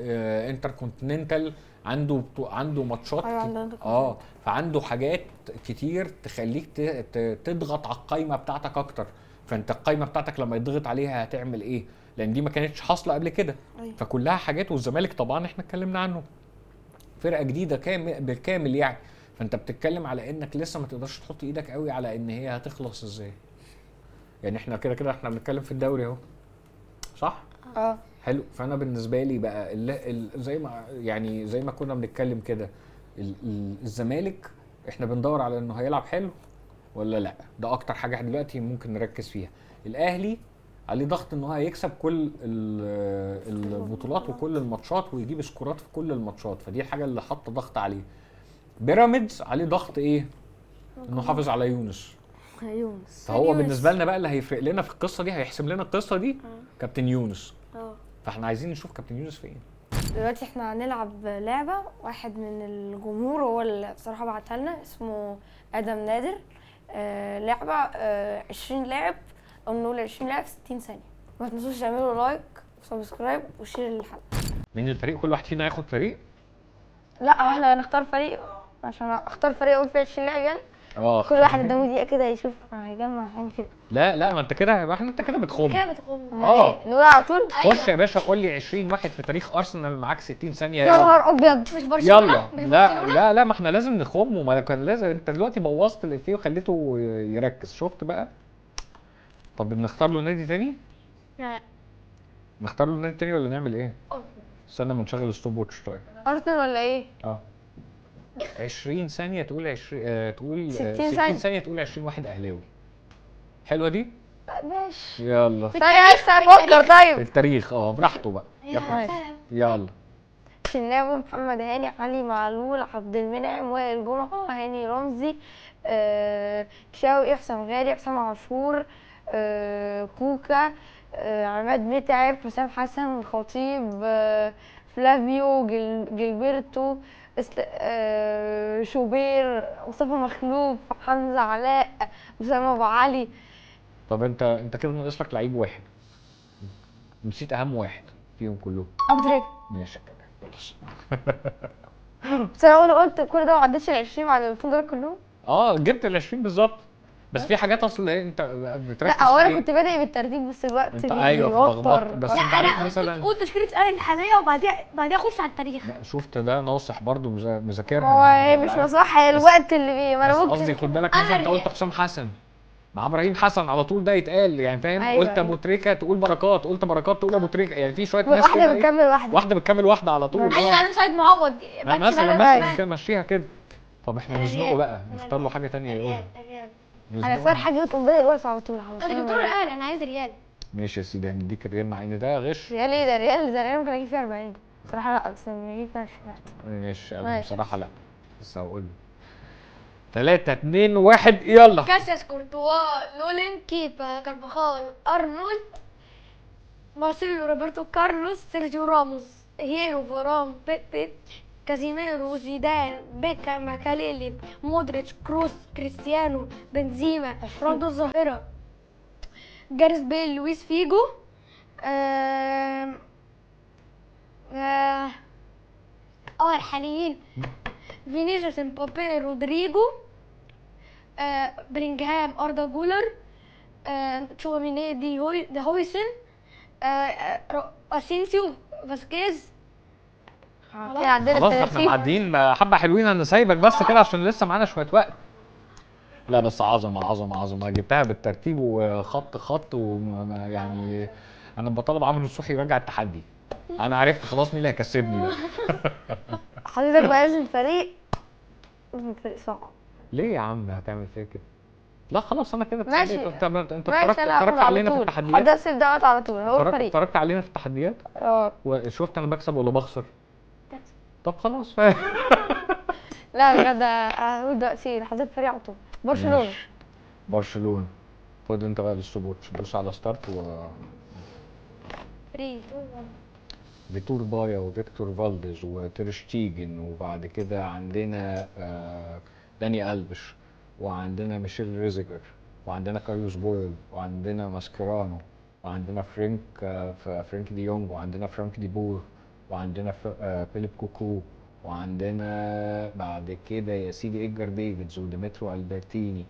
انتر كونتيننتال، عنده ماتشات أيوة عنده انتر فعنده حاجات كتير تخليك تضغط على القايمه بتاعتك اكتر، فانت القايمه بتاعتك لما يضغط عليها هتعمل ايه؟ لان دي ما كانتش حاصله قبل كده. أيوة. فكلها حاجات، والزمالك طبعا احنا اتكلمنا عنه فرقه جديده بالكامل يعني، فانت بتتكلم على انك لسه ما تقدرش تحط ايدك قوي على ان هي هتخلص ازاي. يعني احنا كده احنا بنتكلم في الدوري اهو، صح؟ حلو. فانا بالنسبه لي بقى زي ما كنا بنتكلم كده، الزمالك احنا بندور على انه هيلعب حلو ولا لا، ده اكتر حاجه دلوقتي ممكن نركز فيها. الاهلي عليه ضغط ان هو هيكسب كل البطولات وكل الماتشات ويجيب سكورات في كل الماتشات، فدي الحاجه اللي حاطه ضغط عليه. بيراميدز عليه ضغط ايه؟ انه حافظ على يونس. فهو بالنسبه لنا بقى اللي هيفرق لنا في القصه دي، هيحسم لنا القصه دي كابتن يونس. فاحنا عايزين نشوف كابتن يونس فين. دلوقتي احنا هنلعب لعبه، واحد من الجمهور هو اللي بصراحه بعتها لنا، اسمه ادم نادر. لعبه 20 لاعب او نقول 20 لاعب 60 ثانيه. ما تنسوش تعملوا لايك وسبسكرايب وشير للحلقه. مين الفريق؟ كل واحد فينا هياخد فريق؟ لا احنا هنختار فريق، عشان اختار فريق اقول فيه 20 لاعب يعني. كل واحد قدامه دقيقه كده يشوف هيجمع حاجه كده. لا ما انت كده انت كده بتخم. نقول على طول. خش يا باشا قول لي 20 واحد في تاريخ ارسنال معاك 60 ثانيه. يا نهار ابيض. مش برشلونه يلا. لا ما احنا لازم نخم، وما كان لازم. انت دلوقتي بوظت الافيه وخليته يركز، شفت بقى؟ طب بنختار له نادي تاني؟ لا نختار له نادي تاني ولا نعمل ايه؟ استنى ما نشغل ستوب واتش. طيب ارسنال ولا ايه؟ 20 ثانيه تقول 20 تقول 60 ثانيه تقول 20 واحد اهلاوي. حلوه دي؟ ماشي. يلا ثانيه لسه هفكر. طيب التاريخ براحته بقى. يلا شناوي، محمد هاني، علي معلول، عبد المنعم، وائل جمعة، هاني رمزي، شاوي، حسام غالي، حسام عاشور، كوكا، عماد متعب، حسام حسن، الخطيب، فلافيو، جilberto، شوبير، مصطفى مخلوف، حمزة علاء، أسامة أبو علي. طب انت كده ناقص لك لعيب واحد، نسيت اهم واحد فيهم كلهم؟ ابو تريكه. ماشي خلاص. بس انا قلت كل ده ما عدتش ال 20 على الفندق كلهم. جبت ال 20 بالظبط. بس في حاجات اصلا ايه انت بتركز لا هو انا فيها. كنت بادئ بالترتيب بس الوقت انت ايوه اتلخبطت بس انت عارف مثلا. قول تشكيله اهل الحاليه وبعديها اخش على التاريخ. لا شفت ده ناصح برضو مذاكرها. هو هي مش نصح، هي الوقت اللي بيه ما بس انا قصدي ممكن. خد بالك مثلا انت قلت حسام حسن مع ابراهيم حسن على طول ده يتقال يعني فاهم. أيوة قلت ابو تريكه تقول بركات، قلت بركات تقول ابو تريكه، يعني في شويه ناس واحده كده بتكمل واحده. واحده بتكمل واحده على طول. ايوه انا سعيد معوض مثلا كده مشيها كده. طب احنا نزنقه بقى نختار له حاجه ثانيه يقولها. انا اختار حاجه تقوم بادئ الوقت على طول. الدكتور قال انا عايز ريال. ماشي يا سيدي هنديك الريال مع ان ده غش. ريال ايه ده؟ ريال ممكن اجيب فيه 40 بصراحه. لا بس اجيب فيها ماشي ماشي. بصراحه لا بس هقول 3 2 1 يلا. كاسياس، كورتوا، لولين، كيبا، كارفاخال، ارنولد، مارسيلو، روبرتو كارلوس، سيرجيو راموس، هيرو، فاران، بيبي، كازيميرو، زيدان، بيكا، ماكاليلي، مودريتش، كروس، كريستيانو، بنزيما، رونالدو الظاهرة، جاريث بيل، لويس فيجو، الحاليين فينيسيوس، مبابي، رودريجو، بلينغهام، أردا جولر، تشواميني، دي هويسن، اسينسيو، فاسكيز. عندنا خلاص احنا الترتيب. معديين حبه حلوين. انا سايبك بس كده عشان لسه معانا شويه وقت. لا بس عظمه جبتها بالترتيب وخط خط يعني انا بطالب عمرو نصوحي يرجع التحدي. انا عرفت خلاص مين اللي هيكسبني بقى. حضرتك بقى لازم فريق صعب. ليه يا عم هتعمل فيا كده؟ لا خلاص انا كده ماشي. اتسليت. انت ماشي اتفرجت علينا في التحديات. حضرتك سيب دوت على طول هو الفريق. اتفرجت علينا في التحديات وشفت انا بكسب ولا بخسر. طب خلاص فاهم. لا بجد هقول دلوقتي حضرتك فريق على طول. برشلونه. برشلونه. خد انت بقى السبوت دوس على ستارت فيتور بايا وفيكتور فالديز وتير شتيجن وبعد كده عندنا داني ألفيش وعندنا ميشيل ريزيجر وعندنا كارلوس بويل وعندنا ماسكيرانو وعندنا فرانك دي يونغ وعندنا فرانك دي بور وعندنا فيليب كوكو وعندنا بعد كده يا سيدي إدجار ديفيدز وديمترو ألبرتيني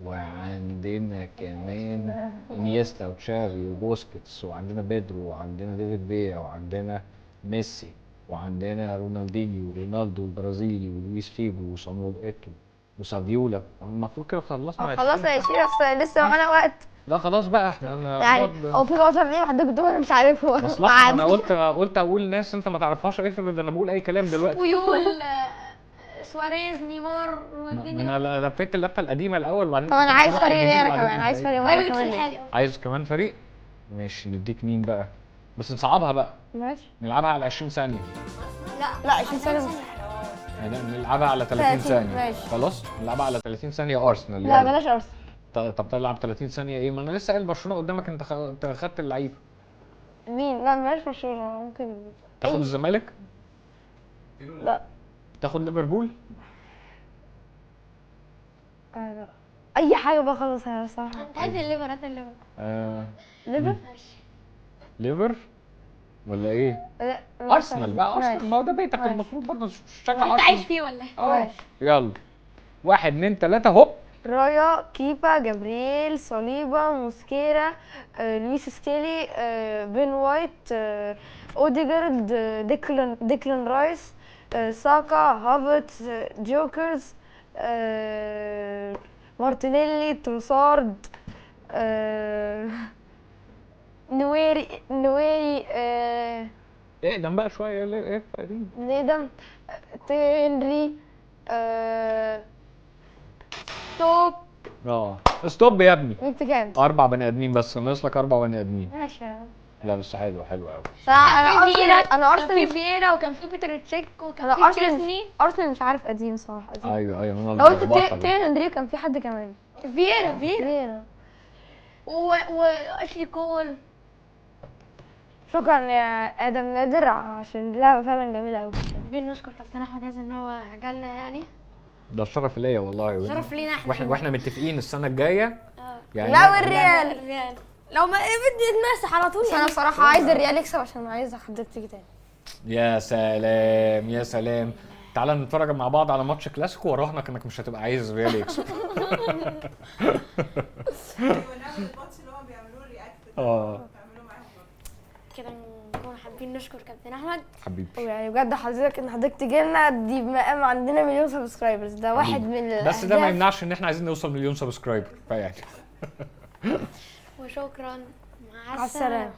وعندنا كمان انيستا وتشافي وبوسكيتس وعندنا بيدرو وعندنا ديفيد فيا وعندنا ميسي وعندنا رونالدينيو ورونالدو البرازيلي ولويس فيجو وصامويل ايتو وسافيولا. المفروض كده خلصنا. خلاص يا شيخ بس لسه معانا وقت. لا خلاص بقى احنا يعني هو في غلطه ليه حضرتك بتقول انا مش عارفه. مصلحة. انا قلت اقول ناس انت ما تعرفهاش. افرض انا بقول اي كلام دلوقتي. ويقول سواريز، نيمار، رونالدينيو. انا لفيت اللفه القديمه الاول وبعدين. طب انا عايز فريق ليه انا كمان. عايز فريق وانا ايوه كمان نفس ليه. الحاجه. عايز كمان فريق. ماشي نديك مين بقى بس نصعبها بقى. ماشي. نلعبها على 20 ثانيه. لا 20 سنه نلعبها على 30 ثانيه. ماشي. خلاص نلعبها على 30 ثانيه ارسنال. لا بلاش ارسنال. طب تلعب 30 ثانيه ايه؟ ما انا لسه قايل برشلونه قدامك. انت خدت اللعيبه. مين؟ لا بلاش برشلونه ممكن. تاخد الزمالك. لا تاخد ليفربول. لا اي حاجه بقى خلاص انا الصراحه. هات الليفر. ليفر. ليفر ولا ايه؟ لا ارسنال بقى. ارسنال ما هو ده بيتك. ماشي. المفروض برضه تشجع انت عايش ارسنال. فيه ولا ايه؟ يلا 1 2 3 هوب. رايا، كيبا، جابرييل، صليبا، موسكيرا، لويس ستيلي، بين وايت، اوديجارد، ديكلان رايس، ساكا، هافرتز، جوكرز، مارتينيلي، تروسارد، نويري اقدم بقى شويه. ايه دي؟ نيدم، تينري، ستوب. ستوب يا ابني. انت كام؟ 4 بني ادمين بس. ناقص لك 4 بني ادمين. ماشي. لا بس حلو قوي. انا كان في فييرا وكان في بيتر تشيك وكان انا في تشيزني. ارسنال مش عارف قديم صراحه. قديم. ايوه لو قلت تيرندري كان في حد كمان. فييرا واشلي كول. شكرا يا ادم نادر عشان اللعبه فعلا جميله قوي. بنشكر كابتن احمد عايز ان هو جالنا يعني. ده الشرف ليا والله. شرف لينا احنا. واحنا متفقين السنه الجايه يعني. لا والريال. لو ما بدي اتمسح على طول بس انا بصراحه عايز الريال يكسب عشان عايز حضرتك تيجي تاني. يا سلام يا سلام. تعالى نتفرج مع بعض على ماتش كلاسيكو وراهنك انك مش هتبقى عايز الريال يكسب. ونعمل الماتش اللي هم بيعملوه رياكت تعملوا معاهم كده نكون حابين نشكر كابتن احمد حبيبي. ويعني بجد حضرتك ان حضرتك تجي لنا دي مقام عندنا مليون سبسكرايبرز، ده واحد من بس ده ما الأهداف. يمنعش ان احنا عايزين نوصل مليون سبسكرايبر فيعني وشكرا. مع السلامه.